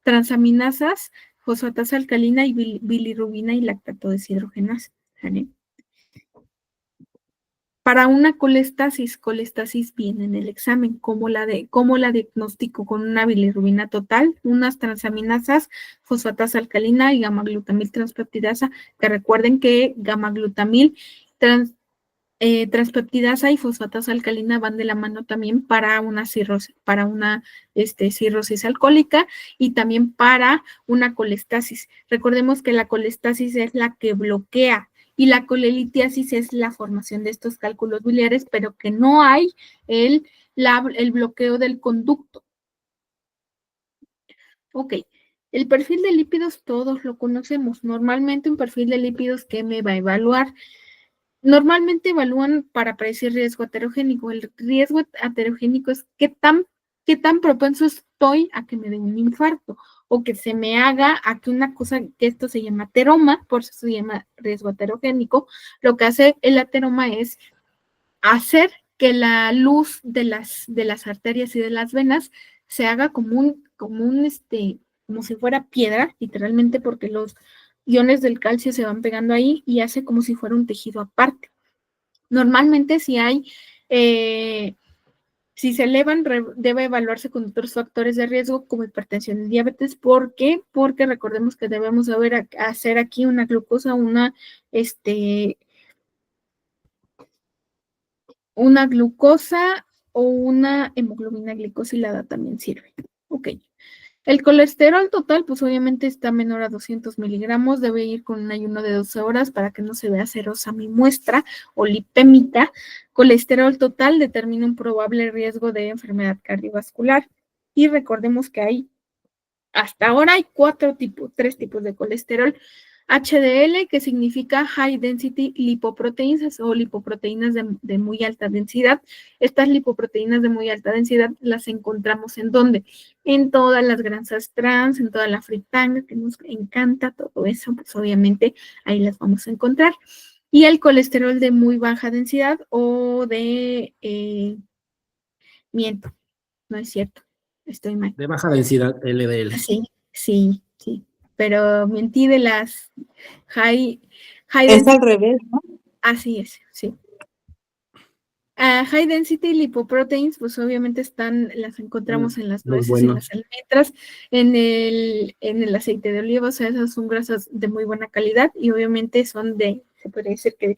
Transaminasas, fosfatasa alcalina y bilirrubina y lactato deshidrogenasa. ¿Sale? Para una colestasis viene en el examen, cómo la diagnostico con una bilirrubina total, unas transaminasas, fosfatasa alcalina y gamma-glutamil transpeptidasa, que recuerden que gamma-glutamil transpeptidasa y fosfatasa alcalina van de la mano también para una cirrosis, cirrosis alcohólica y también para una colestasis. Recordemos que la colestasis es la que bloquea y la colelitiasis es la formación de estos cálculos biliares, pero que no hay el bloqueo del conducto. Ok, el perfil de lípidos todos lo conocemos. Normalmente un perfil de lípidos, ¿qué me va a evaluar? Normalmente evalúan para predecir riesgo heterogénico. El riesgo heterogénico es qué tan propenso estoy a que me dé un infarto o que se me haga a que una cosa, que esto se llama ateroma, por eso se llama riesgo heterogénico. Lo que hace el ateroma es hacer que la luz de las arterias y de las venas se haga como si fuera piedra, literalmente, porque los iones del calcio se van pegando ahí y hace como si fuera un tejido aparte. Normalmente si se elevan, debe evaluarse con otros factores de riesgo como hipertensión y diabetes. ¿Por qué? Porque recordemos que debemos hacer aquí una glucosa, una glucosa o una hemoglobina glicosilada también sirve. Ok. El colesterol total, pues obviamente está menor a 200 miligramos, debe ir con un ayuno de 12 horas para que no se vea cerosa mi muestra o lipémica. Colesterol total determina un probable riesgo de enfermedad cardiovascular. Y recordemos que hasta ahora hay tres tipos de colesterol. HDL, que significa High Density Lipoproteins o lipoproteínas de muy alta densidad. Estas lipoproteínas de muy alta densidad las encontramos ¿en dónde? En todas las grasas trans, en toda la fritanga, que nos encanta todo eso, pues obviamente ahí las vamos a encontrar. Y el colesterol de muy baja densidad o miento, no es cierto, estoy mal. De baja densidad, LDL. Sí. Pero mentí de las high Es al revés, ¿no? Así es, sí. High density lipoproteins, pues obviamente las encontramos en las nueces y en las almendras, en el aceite de oliva, o sea, esas son grasas de muy buena calidad y obviamente son se podría decir que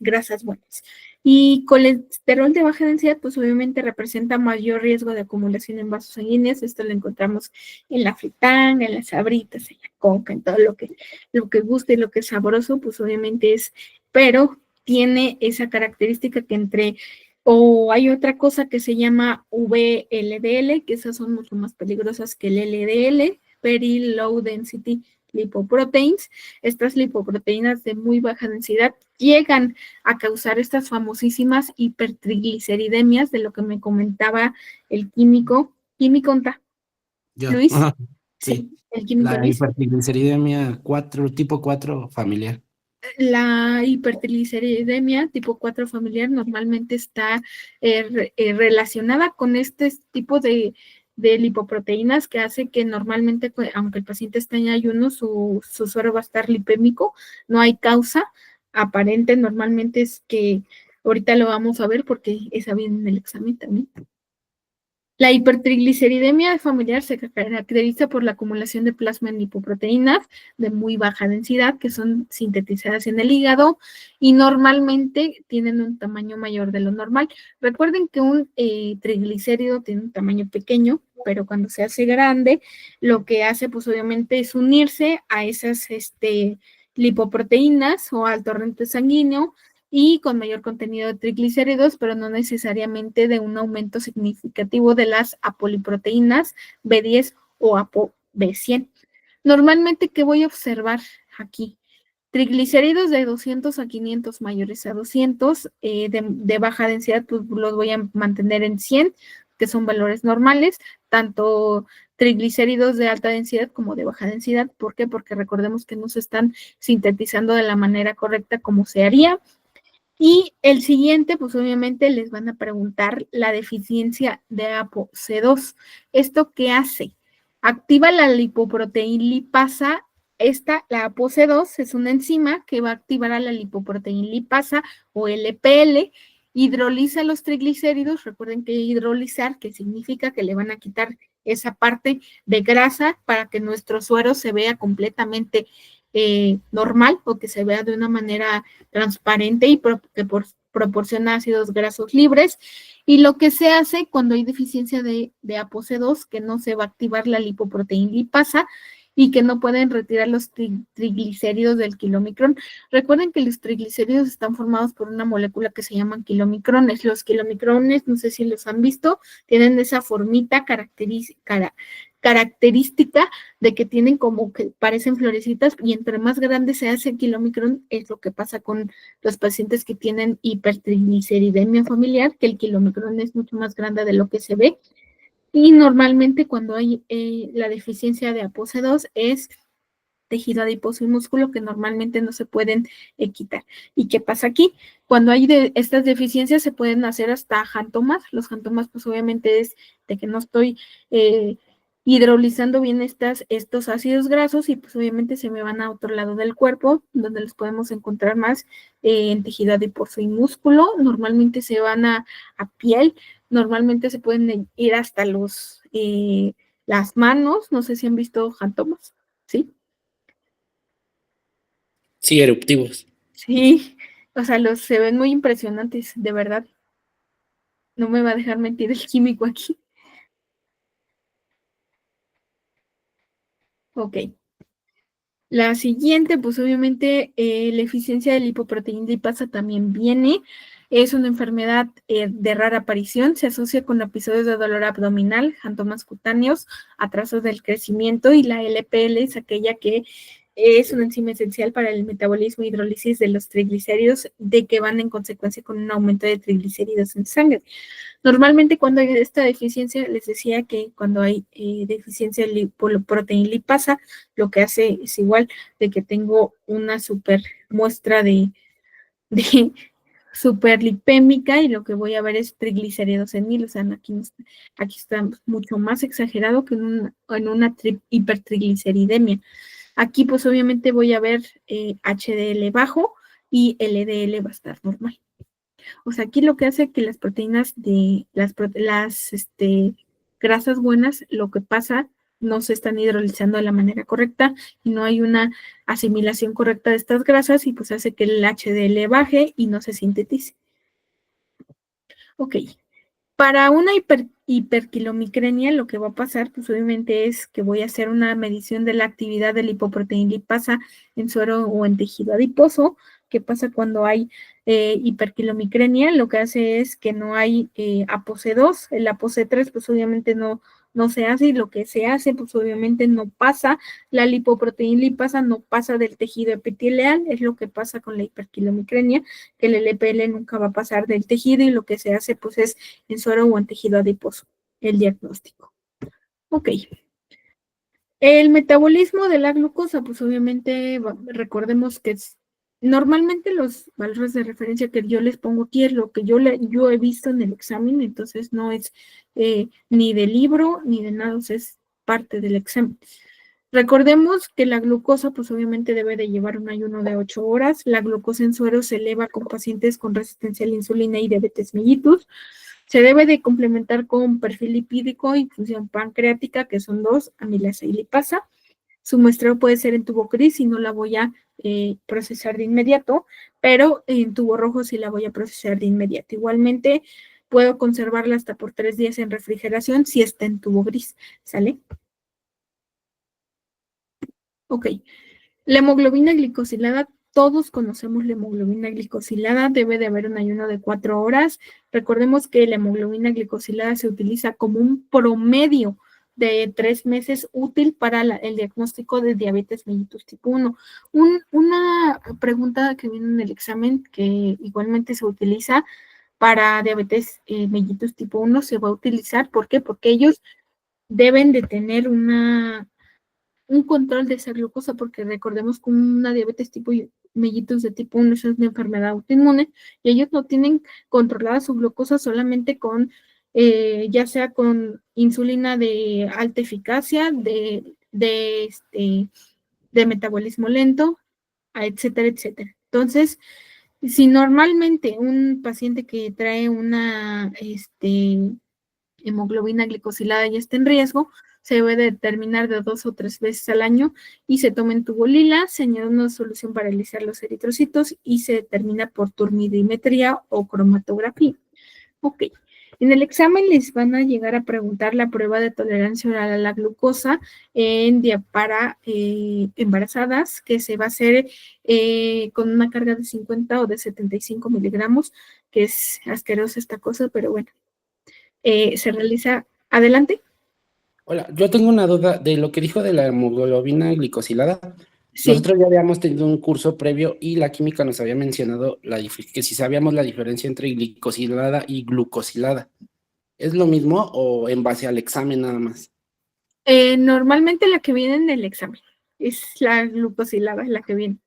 grasas buenas. Y colesterol de baja densidad, pues obviamente representa mayor riesgo de acumulación en vasos sanguíneos. Esto lo encontramos en la fritanga, en las sabritas, en la coca, en todo lo que gusta y lo que es sabroso, pues obviamente pero tiene esa característica que hay otra cosa que se llama VLDL, que esas son mucho más peligrosas que el LDL, Very Low Density Lipoproteins. Estas lipoproteínas de muy baja densidad llegan a causar estas famosísimas hipertrigliceridemias, de lo que me comentaba el químico. ¿Luis? Sí, el químico la Luis. hipertrigliceridemia tipo 4 familiar. La hipertrigliceridemia tipo 4 familiar normalmente está relacionada con este tipo de de lipoproteínas que hace que normalmente, aunque el paciente esté en ayuno, su suero va a estar lipémico. No hay causa aparente, normalmente es que ahorita lo vamos a ver porque esa viene en el examen también. La hipertrigliceridemia familiar se caracteriza por la acumulación de plasma en lipoproteínas de muy baja densidad que son sintetizadas en el hígado y normalmente tienen un tamaño mayor de lo normal. Recuerden que un triglicérido tiene un tamaño pequeño, pero cuando se hace grande, lo que hace pues obviamente es unirse a esas lipoproteínas o al torrente sanguíneo y con mayor contenido de triglicéridos, pero no necesariamente de un aumento significativo de las apoliproteínas B10 o ApoB100. Normalmente, ¿qué voy a observar aquí? Triglicéridos de 200 a 500 mayores a 200, de baja densidad, pues los voy a mantener en 100, que son valores normales, tanto triglicéridos de alta densidad como de baja densidad. ¿Por qué? Porque recordemos que no se están sintetizando de la manera correcta como se haría. Y el siguiente, pues obviamente les van a preguntar la deficiencia de ApoC2. ¿Esto qué hace? Activa la lipoproteína lipasa. La ApoC2 es una enzima que va a activar a la lipoproteína lipasa o LPL, hidroliza los triglicéridos. Recuerden que hidrolizar, que significa que le van a quitar esa parte de grasa para que nuestro suero se vea completamente normal o que se vea de una manera transparente y que proporciona ácidos grasos libres. Y lo que se hace cuando hay deficiencia de ApoC2, que no se va a activar la lipoproteína lipasa y que no pueden retirar los triglicéridos del kilomicrón. Recuerden que los triglicéridos están formados por una molécula que se llaman kilomicrones. Los kilomicrones, no sé si los han visto, tienen esa formita característica de que tienen como que parecen florecitas y entre más grande se hace el kilomicrón, es lo que pasa con los pacientes que tienen hipertrigliceridemia familiar, que el kilomicrón es mucho más grande de lo que se ve. Y normalmente cuando hay la deficiencia de ApoC2 es tejido adiposo y músculo que normalmente no se pueden quitar. ¿Y qué pasa aquí? Cuando hay estas deficiencias se pueden hacer hasta jantomas. Los jantomas pues obviamente es de que no estoy hidrolizando bien estos ácidos grasos y pues obviamente se me van a otro lado del cuerpo donde los podemos encontrar más en tejido adiposo y músculo. Normalmente se van a piel, normalmente se pueden ir hasta las manos. No sé si han visto jantomas, ¿sí? Sí, eruptivos. Sí, o sea, se ven muy impresionantes, de verdad. No me va a dejar mentir el químico aquí. Ok. La siguiente, pues obviamente la eficiencia de lipoproteína lipasa también viene. Es una enfermedad de rara aparición, se asocia con episodios de dolor abdominal, jantomas cutáneos, atrasos del crecimiento y la LPL es aquella que es una enzima esencial para el metabolismo y hidrólisis de los triglicéridos, de que van en consecuencia con un aumento de triglicéridos en sangre. Normalmente cuando hay esta deficiencia, les decía que cuando hay deficiencia de lipoproteína lipasa, lo que hace es igual de que tengo una super muestra de superlipémica y lo que voy a ver es triglicéridos en 1000, o sea, aquí está mucho más exagerado que en una hipertrigliceridemia. Aquí pues obviamente voy a ver HDL bajo y LDL va a estar normal. O sea, aquí lo que hace que las proteínas de las grasas buenas, lo que pasa, no se están hidrolizando de la manera correcta y no hay una asimilación correcta de estas grasas y pues hace que el HDL baje y no se sintetice. Ok. Para una hiperquilomicrenia, lo que va a pasar, pues obviamente es que voy a hacer una medición de la actividad de lipoproteína lipasa en suero o en tejido adiposo. ¿Qué pasa cuando hay hiperquilomicrenia? Lo que hace es que no hay ApoC2, el ApoC3 pues obviamente no se hace y lo que se hace pues obviamente no pasa, la lipoproteína lipasa no pasa del tejido epitelial, es lo que pasa con la hiperquilomicrenia, que el LPL nunca va a pasar del tejido y lo que se hace pues es en suero o en tejido adiposo, el diagnóstico. Ok. El metabolismo de la glucosa, pues obviamente recordemos que Normalmente los valores de referencia que yo les pongo aquí es lo que yo he visto en el examen, entonces no es ni de libro ni de nada, o sea, es parte del examen. Recordemos que la glucosa, pues obviamente debe de llevar un ayuno de 8 horas. La glucosa en suero se eleva con pacientes con resistencia a la insulina y diabetes mellitus. Se debe de complementar con perfil lipídico y función pancreática, que son 2, amilasa y lipasa. Su muestreo puede ser en tubo gris y no la voy a procesar de inmediato, pero en tubo rojo sí la voy a procesar de inmediato. Igualmente, puedo conservarla hasta por 3 días en refrigeración si está en tubo gris, ¿sale? Ok. La hemoglobina glicosilada, todos conocemos la hemoglobina glicosilada, debe de haber un ayuno de 4 horas. Recordemos que la hemoglobina glicosilada se utiliza como un promedio de 3 meses útil para el diagnóstico de diabetes mellitus tipo 1. Una pregunta que viene en el examen que igualmente se utiliza para diabetes mellitus tipo 1 se va a utilizar, ¿por qué? Porque ellos deben de tener un control de esa glucosa, porque recordemos que una diabetes tipo mellitus de tipo 1 es una enfermedad autoinmune y ellos no tienen controlada su glucosa solamente con, ya sea con insulina de alta eficacia, de metabolismo lento, etcétera, etcétera. Entonces, si normalmente un paciente que trae una hemoglobina glicosilada ya está en riesgo, se debe determinar de 2 o 3 veces al año y se toma en tubo lila, se añade una solución para alisar los eritrocitos y se determina por turbidimetría o cromatografía. Ok. En el examen les van a llegar a preguntar la prueba de tolerancia oral a la glucosa para embarazadas, que se va a hacer con una carga de 50 o de 75 miligramos, que es asquerosa esta cosa, pero bueno. Se realiza. Adelante. Hola, yo tengo una duda de lo que dijo de la hemoglobina glicosilada. Sí. Nosotros ya habíamos tenido un curso previo y la química nos había mencionado que si sabíamos la diferencia entre glicosilada y glucosilada. ¿Es lo mismo o en base al examen nada más? Normalmente la que viene en el examen es la glucosilada, la que viene.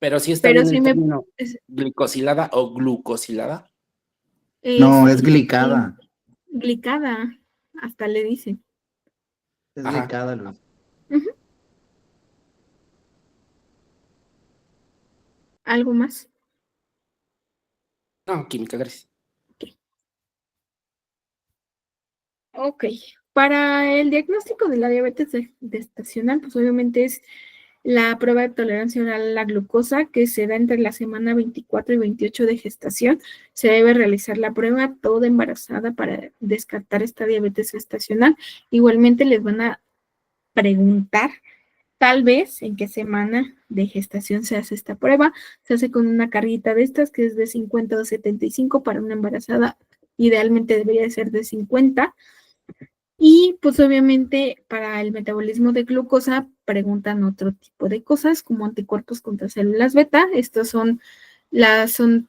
Pero sí está bien el término glicosilada o glucosilada. No, es glicada. Glicada, hasta le dicen. Es Ajá. glicada, Luis. Uh-huh. ¿Algo más? No, química, gracias. Ok. Para el diagnóstico de la diabetes gestacional, pues obviamente es la prueba de tolerancia oral a la glucosa, que se da entre la semana 24 y 28 de gestación. Se debe realizar la prueba toda embarazada para descartar esta diabetes gestacional. Igualmente les van a preguntar tal vez en qué semana de gestación se hace esta prueba. Se hace con una carguita de estas que es de 50 o 75 para una embarazada. Idealmente debería de ser de 50. Y pues obviamente para el metabolismo de glucosa preguntan otro tipo de cosas como anticuerpos contra células beta. Estos son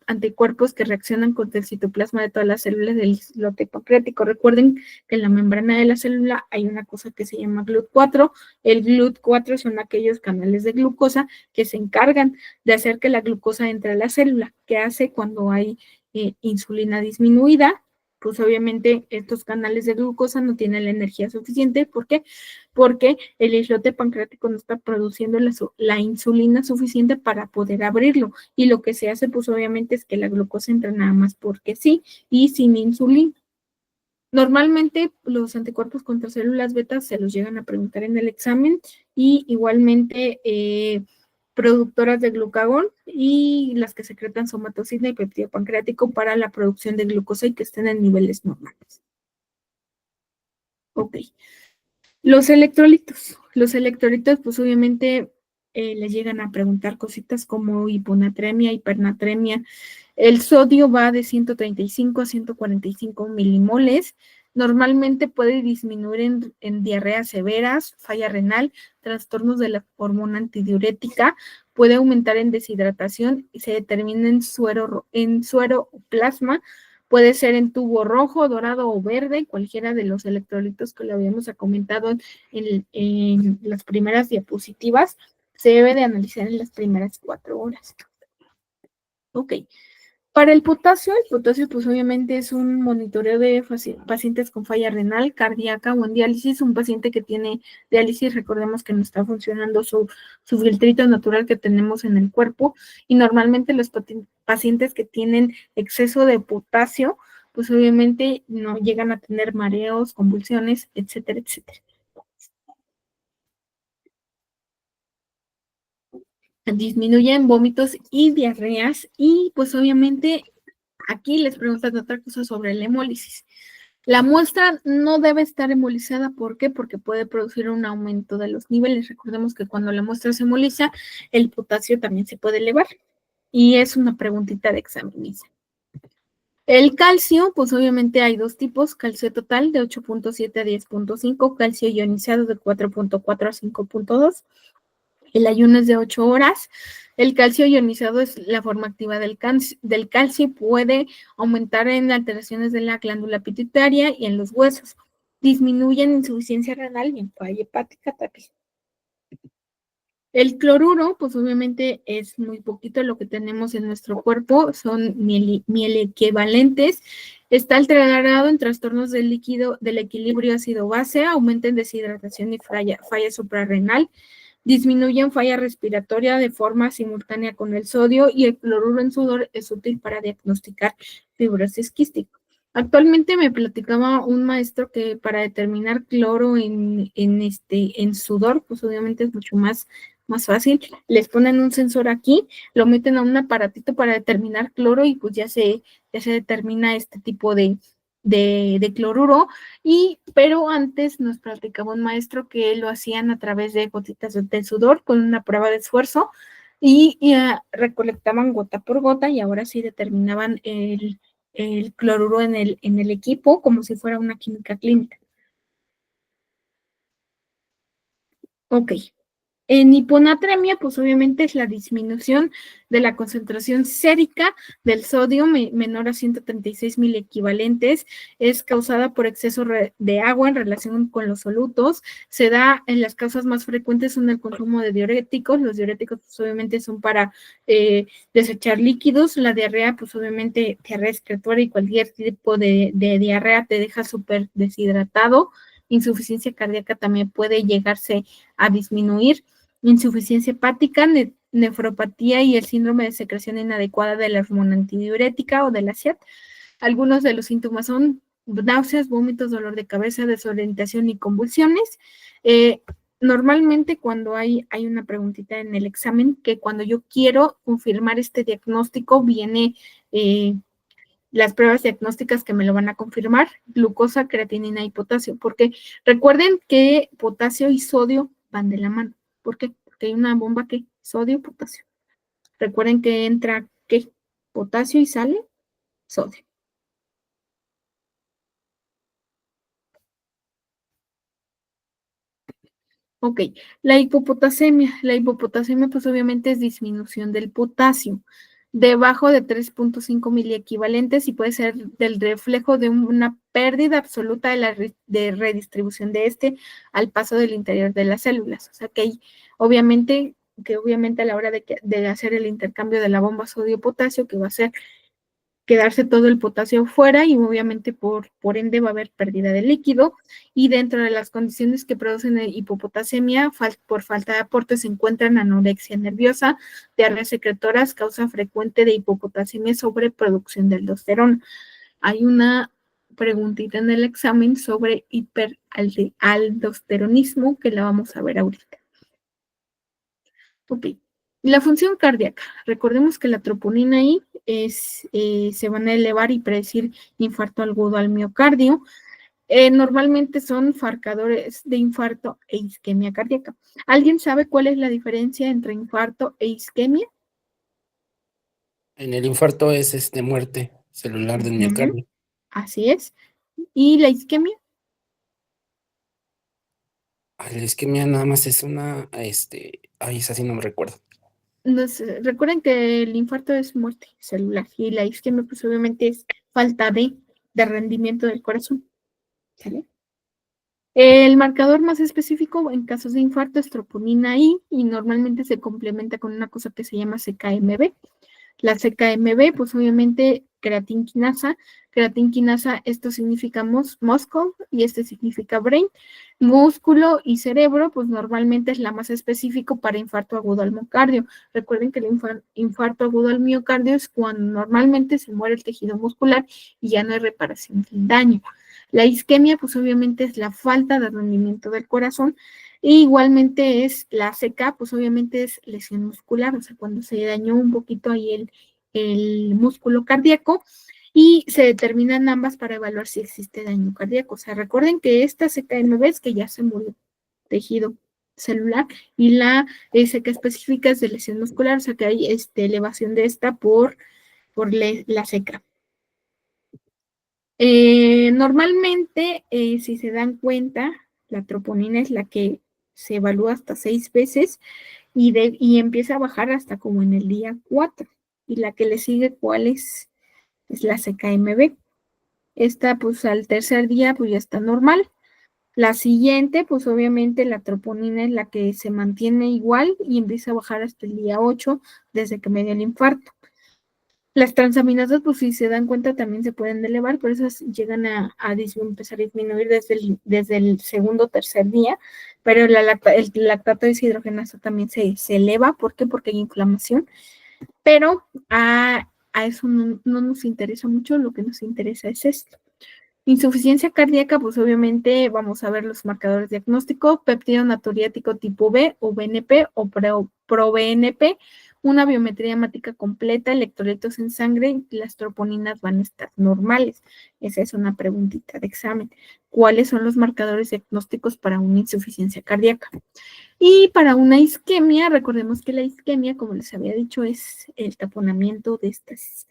anticuerpos que reaccionan contra el citoplasma de todas las células del islote pancreático. Recuerden que en la membrana de la célula hay una cosa que se llama GLUT4. El GLUT4 son aquellos canales de glucosa que se encargan de hacer que la glucosa entre a la célula. ¿Qué hace cuando hay insulina disminuida? Pues obviamente estos canales de glucosa no tienen la energía suficiente. ¿Por qué? Porque el islote pancreático no está produciendo la insulina suficiente para poder abrirlo. Y lo que se hace, pues obviamente, es que la glucosa entra nada más porque sí y sin insulina. Normalmente los anticuerpos contra células beta se los llegan a preguntar en el examen y igualmente productoras de glucagón y las que secretan somatocina y péptido pancreático para la producción de glucosa y que estén en niveles normales. Ok. Los electrolitos. Los electrolitos, pues obviamente les llegan a preguntar cositas como hiponatremia, hipernatremia. El sodio va de 135 a 145 milimoles. Normalmente puede disminuir en diarreas severas, falla renal, trastornos de la hormona antidiurética, puede aumentar en deshidratación y se determina en suero o plasma. Puede ser en tubo rojo, dorado o verde, cualquiera de los electrolitos que lo habíamos comentado en las primeras diapositivas. se debe de analizar en las primeras 4 horas. Ok. Para el potasio pues obviamente es un monitoreo de pacientes con falla renal, cardíaca o en diálisis. Un paciente que tiene diálisis, recordemos que no está funcionando su filtrito natural que tenemos en el cuerpo, y normalmente los pacientes que tienen exceso de potasio, pues obviamente no llegan a tener mareos, convulsiones, etcétera, etcétera. Disminuyen vómitos y diarreas, y pues obviamente aquí les preguntan otra cosa sobre la hemólisis. La muestra no debe estar embolizada. ¿Por qué? Porque puede producir un aumento de los niveles. Recordemos que cuando la muestra se emboliza, el potasio también se puede elevar. Y es una preguntita de examen. El calcio, pues obviamente hay 2 tipos: calcio total de 8.7 a 10.5, calcio ionizado de 4.4 a 5.2. El ayuno es de 8 horas. El calcio ionizado es la forma activa del calcio y puede aumentar en alteraciones de la glándula pituitaria y en los huesos. Disminuye en insuficiencia renal y en falla hepática también. El cloruro, pues obviamente es muy poquito lo que tenemos en nuestro cuerpo, son mielequivalentes. Está alterado en trastornos del equilibrio ácido-base, aumenta en deshidratación y falla suprarrenal. Disminuye en falla respiratoria de forma simultánea con el sodio, y el cloruro en sudor es útil para diagnosticar fibrosis quística. Actualmente me platicaba un maestro que para determinar cloro en sudor, pues obviamente es mucho más fácil. Les ponen un sensor aquí, lo meten a un aparatito para determinar cloro y pues ya se determina este tipo de cloruro, pero antes nos platicaba un maestro que lo hacían a través de gotitas de sudor con una prueba de esfuerzo y recolectaban gota por gota, y ahora sí determinaban el cloruro en el equipo como si fuera una química clínica. Ok. En hiponatremia, pues obviamente es la disminución de la concentración sérica del sodio menor a 136 miliequivalentes. Es causada por exceso de agua en relación con los solutos. Se da en las causas más frecuentes son el consumo de diuréticos. Los diuréticos, pues obviamente son para desechar líquidos. La diarrea, pues obviamente diarrea excretora, y cualquier tipo de diarrea te deja súper deshidratado. Insuficiencia cardíaca también puede llegarse a disminuir. Insuficiencia hepática, nefropatía y el síndrome de secreción inadecuada de la hormona antidiurética o de la SIAT. Algunos de los síntomas son náuseas, vómitos, dolor de cabeza, desorientación y convulsiones. Normalmente cuando hay una preguntita en el examen, que cuando yo quiero confirmar este diagnóstico, viene las pruebas diagnósticas que me lo van a confirmar: glucosa, creatinina y potasio, porque recuerden que potasio y sodio van de la mano. ¿Por qué? Porque hay una bomba que sodio, potasio. Recuerden que entra, ¿qué? Potasio y sale sodio. Ok, la hipopotasemia. La hipopotasemia, pues obviamente es disminución del potasio debajo de 3.5 miliequivalentes, y puede ser del reflejo de una pérdida absoluta de redistribución de al paso del interior de las células. O sea que obviamente a la hora de hacer el intercambio de la bomba sodio-potasio, que va a ser quedarse todo el potasio fuera, y obviamente por ende va a haber pérdida de líquido. Y dentro de las condiciones que producen hipopotasemia por falta de aporte se encuentran anorexia nerviosa, diarreas secretoras, causa frecuente de hipopotasemia, sobreproducción de aldosterona. Hay una preguntita en el examen sobre hiperaldosteronismo que la vamos a ver ahorita. Ok. La función cardíaca. Recordemos que la troponina I se van a elevar y predecir infarto agudo al miocardio. Normalmente son marcadores de infarto e isquemia cardíaca. ¿Alguien sabe cuál es la diferencia entre infarto e isquemia? En el infarto es muerte celular del miocardio. Así es. ¿Y la isquemia? La isquemia nada más es una, esa sí no me recuerdo. Recuerden que el infarto es muerte celular y la isquemia pues obviamente es falta de rendimiento del corazón. ¿Sale? El marcador más específico en casos de infarto es troponina I y normalmente se complementa con una cosa que se llama CKMB. La CKMB, pues obviamente creatinquinasa. Creatinquinasa, esto significa muscle y este significa brain. Músculo y cerebro, pues normalmente es la más específico para infarto agudo al miocardio. Recuerden que el infarto agudo al miocardio es cuando normalmente se muere el tejido muscular y ya no hay reparación del daño. La isquemia, pues obviamente es la falta de rendimiento del corazón. E igualmente es la CK, pues obviamente es lesión muscular, o sea, cuando se dañó un poquito ahí el músculo cardíaco y se determinan ambas para evaluar si existe daño cardíaco. O sea, recuerden que esta CKMB es que ya se murió tejido celular y la CK específica es de lesión muscular, o sea que hay elevación de esta por la CK. Normalmente, si se dan cuenta, la troponina es la que se evalúa hasta 6 veces y empieza a bajar hasta como en el día 4. Y la que le sigue, ¿cuál es? Es la CKMB. Esta, pues al tercer día, pues ya está normal. La siguiente, pues obviamente la troponina es la que se mantiene igual y empieza a bajar hasta el día 8 desde que me dio el infarto. Las transaminasas, pues si se dan cuenta, también se pueden elevar, pero esas llegan a empezar a disminuir desde el segundo o tercer día, pero el lactato deshidrogenasa también se eleva. ¿Por qué? Porque hay inflamación, pero a eso no nos interesa mucho, lo que nos interesa es esto. Insuficiencia cardíaca, pues obviamente vamos a ver los marcadores diagnósticos, péptido natriúrico tipo B o BNP o pro-BNP, una biometría hemática completa, electrolitos en sangre y las troponinas van a estar normales. Esa es una preguntita de examen. ¿Cuáles son los marcadores diagnósticos para una insuficiencia cardíaca? Y para una isquemia, recordemos que la isquemia, como les había dicho, es el taponamiento de estas.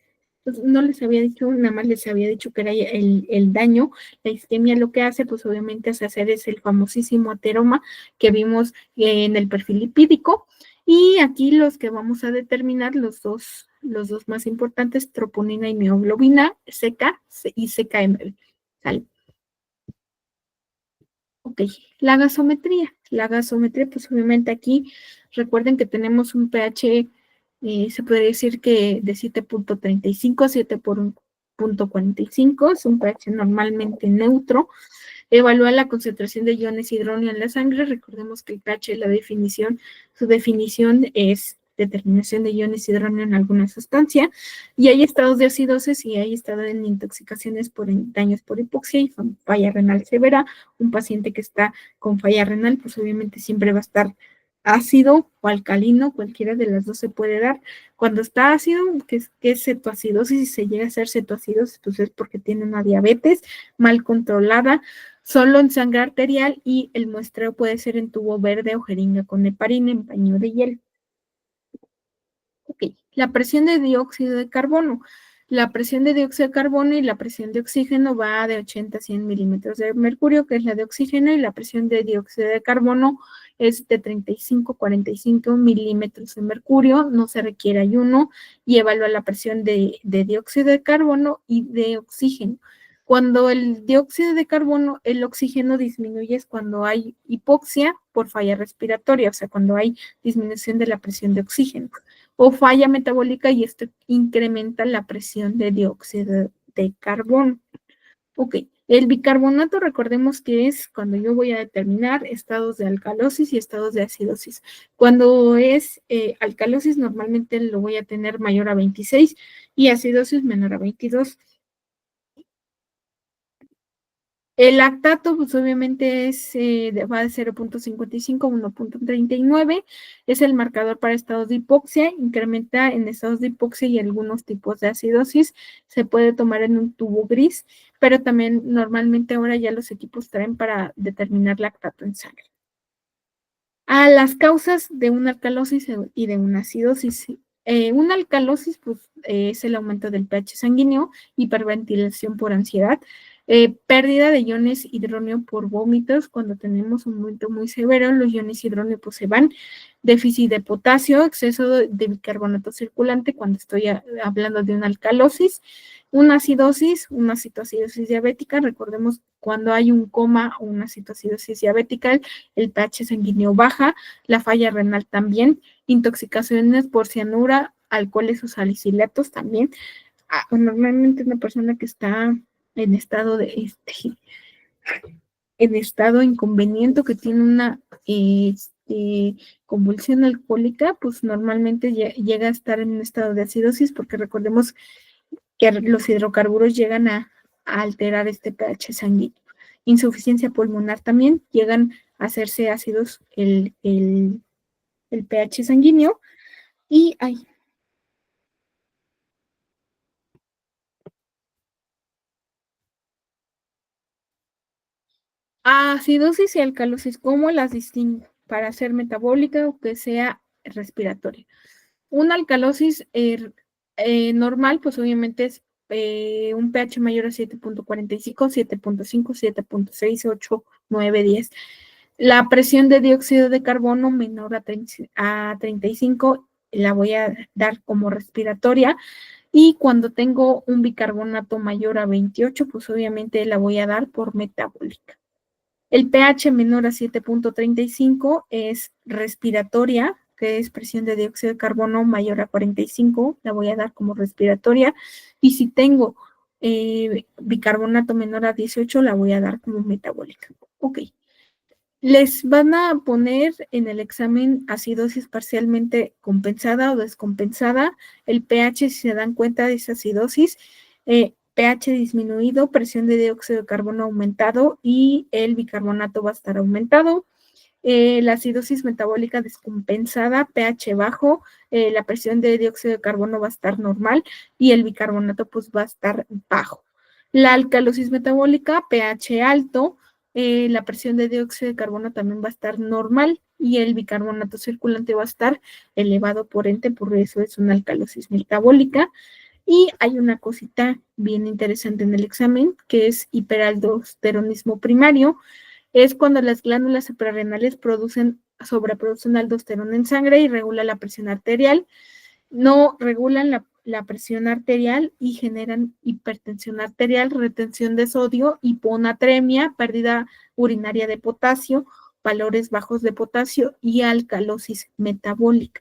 No les había dicho, nada más les había dicho que era el daño. La isquemia lo que hace, pues obviamente es hacer es el famosísimo ateroma que vimos en el perfil lipídico. Y aquí los que vamos a determinar, los dos más importantes, troponina y mioglobina, CK y CKMB. ¿Sale? Ok, la gasometría. La gasometría, pues obviamente aquí, recuerden que tenemos un pH, se puede decir que de 7.35 a 7.45, es un pH normalmente neutro. Evalúa la concentración de iones hidróneo en la sangre. Recordemos que el pH, su definición es determinación de iones hidróneo en alguna sustancia, y hay estados de acidosis y hay estado en intoxicaciones por daños por hipoxia y falla renal severa. Un paciente que está con falla renal, pues obviamente siempre va a estar ácido o alcalino, cualquiera de las dos se puede dar. Cuando está ácido, que es cetoacidosis, y se llega a hacer cetoacidosis, pues es porque tiene una diabetes mal controlada, solo en sangre arterial, y el muestreo puede ser en tubo verde o jeringa con heparina en paño de hielo. Ok, la presión de dióxido de carbono. La presión de dióxido de carbono y la presión de oxígeno va de 80 a 100 milímetros de mercurio, que es la de oxígeno, y la presión de dióxido de carbono es de 35 a 45 milímetros de mercurio. No se requiere ayuno y evalúa la presión de dióxido de carbono y de oxígeno. Cuando el dióxido de carbono, el oxígeno disminuye es cuando hay hipoxia por falla respiratoria, o sea, cuando hay disminución de la presión de oxígeno, o falla metabólica, y esto incrementa la presión de dióxido de carbono. Ok, el bicarbonato, recordemos que es cuando yo voy a determinar estados de alcalosis y estados de acidosis. Cuando es alcalosis, normalmente lo voy a tener mayor a 26 y acidosis menor a 22. El lactato, pues obviamente va de 0.55 a 1.39, es el marcador para estados de hipoxia, incrementa en estados de hipoxia y algunos tipos de acidosis, se puede tomar en un tubo gris, pero también normalmente ahora ya los equipos traen para determinar lactato en sangre. A las causas de una alcalosis y de una acidosis. Una alcalosis, pues, es el aumento del pH sanguíneo, hiperventilación por ansiedad. Pérdida de iones hidróneo por vómitos cuando tenemos un momento muy severo, los iones hidróneo pues se van. Déficit de potasio, exceso de bicarbonato circulante cuando estoy hablando de una alcalosis, una acidosis diabética. Recordemos cuando hay un coma o una citoacidosis diabética, el pH sanguíneo baja, la falla renal también, intoxicaciones por cianura, alcoholes o salicilatos también. Normalmente una persona que está en estado de en estado inconveniente, que tiene una convulsión alcohólica, pues normalmente llega a estar en un estado de acidosis, porque recordemos que los hidrocarburos llegan a alterar este pH sanguíneo. Insuficiencia pulmonar también, llegan a hacerse ácidos el pH sanguíneo. Y acidosis y alcalosis, ¿cómo las distingo? Para ser metabólica o que sea respiratoria. Una alcalosis normal, pues obviamente es un pH mayor a 7.45, 7.5, 7.6, 8, 9, 10. La presión de dióxido de carbono menor a 35 la voy a dar como respiratoria. Y cuando tengo un bicarbonato mayor a 28, pues obviamente la voy a dar por metabólica. El pH menor a 7.35 es respiratoria, que es presión de dióxido de carbono mayor a 45, la voy a dar como respiratoria. Y si tengo bicarbonato menor a 18, la voy a dar como metabólica. Ok. Les van a poner en el examen acidosis parcialmente compensada o descompensada. El pH, si se dan cuenta de esa acidosis, pH disminuido, presión de dióxido de carbono aumentado y el bicarbonato va a estar aumentado. La acidosis metabólica descompensada, pH bajo, la presión de dióxido de carbono va a estar normal y el bicarbonato pues va a estar bajo. La alcalosis metabólica, pH alto, la presión de dióxido de carbono también va a estar normal y el bicarbonato circulante va a estar elevado, por eso es una alcalosis metabólica. Y hay una cosita bien interesante en el examen, que es hiperaldosteronismo primario. Es cuando las glándulas suprarrenales sobreproducen aldosterona en sangre y regula la presión arterial. No regulan la presión arterial y generan hipertensión arterial, retención de sodio, hiponatremia, pérdida urinaria de potasio, valores bajos de potasio y alcalosis metabólica.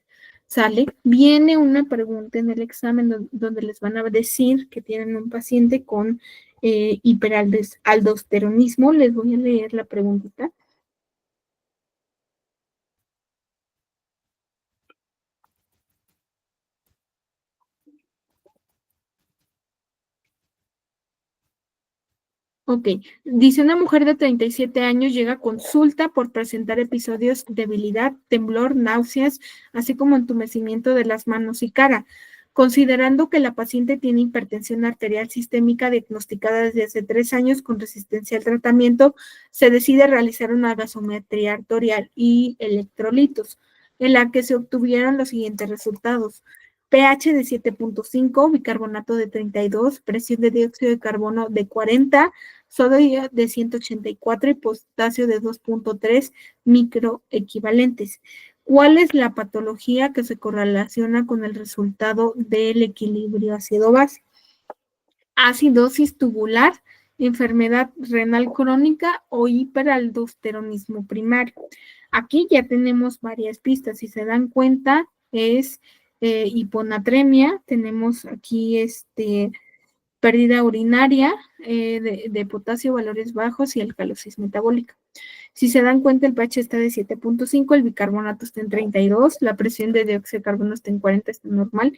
¿Sale? Viene una pregunta en el examen donde les van a decir que tienen un paciente con hiperaldosteronismo. Les voy a leer la preguntita. Ok, dice una mujer de 37 años llega a consulta por presentar episodios de debilidad, temblor, náuseas, así como entumecimiento de las manos y cara. Considerando que la paciente tiene hipertensión arterial sistémica diagnosticada desde hace 3 años con resistencia al tratamiento, se decide realizar una gasometría arterial y electrolitos, en la que se obtuvieron los siguientes resultados. pH de 7.5, bicarbonato de 32, presión de dióxido de carbono de 40, sodio de 184 y potasio de 2.3 microequivalentes. ¿Cuál es la patología que se correlaciona con el resultado del equilibrio ácido-base? Acidosis tubular, enfermedad renal crónica o hiperaldosteronismo primario. Aquí ya tenemos varias pistas. Si se dan cuenta, es hiponatremia. Tenemos aquí pérdida urinaria de potasio, valores bajos y alcalosis metabólica. Si se dan cuenta, el pH está de 7.5, el bicarbonato está en 32, la presión de dióxido de carbono está en 40, está normal.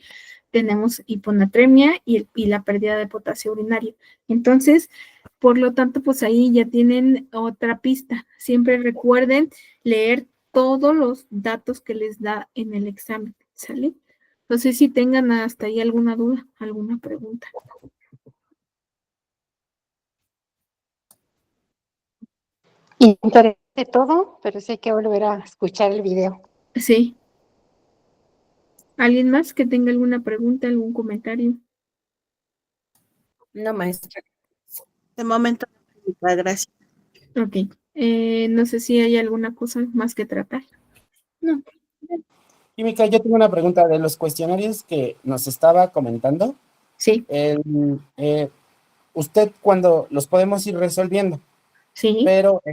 Tenemos hiponatremia y la pérdida de potasio urinario. Entonces, por lo tanto, pues ahí ya tienen otra pista. Siempre recuerden leer todos los datos que les da en el examen, ¿sale? No sé si tengan hasta ahí alguna duda, alguna pregunta. Interesante todo, pero sí hay que volver a escuchar el video. Sí. ¿Alguien más que tenga alguna pregunta, algún comentario? No, maestra. De momento, gracias. Ok. No sé si hay alguna cosa más que tratar. No. Química, yo tengo una pregunta de los cuestionarios que nos estaba comentando. Sí, Usted cuando los podemos ir resolviendo, sí. pero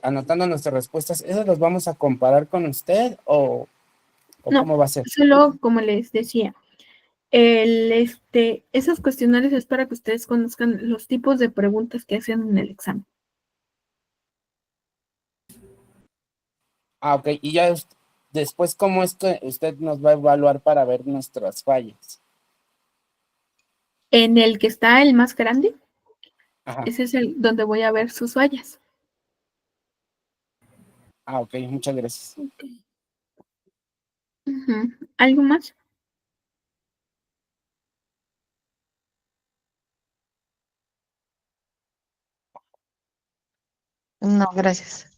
anotando nuestras respuestas, ¿esos los vamos a comparar con usted o No, cómo va a ser? solo como les decía, esos cuestionarios es para que ustedes conozcan los tipos de preguntas que hacen en el examen. Ah, ok. Y ya después, ¿cómo es que usted nos va a evaluar para ver nuestras fallas? En el que está el más grande, Ajá. ese es el donde voy a ver sus fallas. Ah, ok. Muchas gracias. Ujú. ¿Algo más? No, gracias.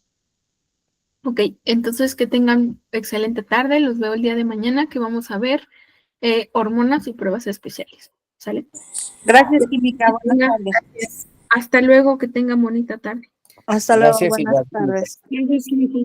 Ok, entonces que tengan excelente tarde. Los veo el día de mañana que vamos a ver hormonas y pruebas especiales. ¿Sale? Gracias, Química. Buenas Venga, tardes. hasta luego, que tengan bonita tarde. Hasta luego. Gracias, Buenas igual. tardes. Gracias, Química.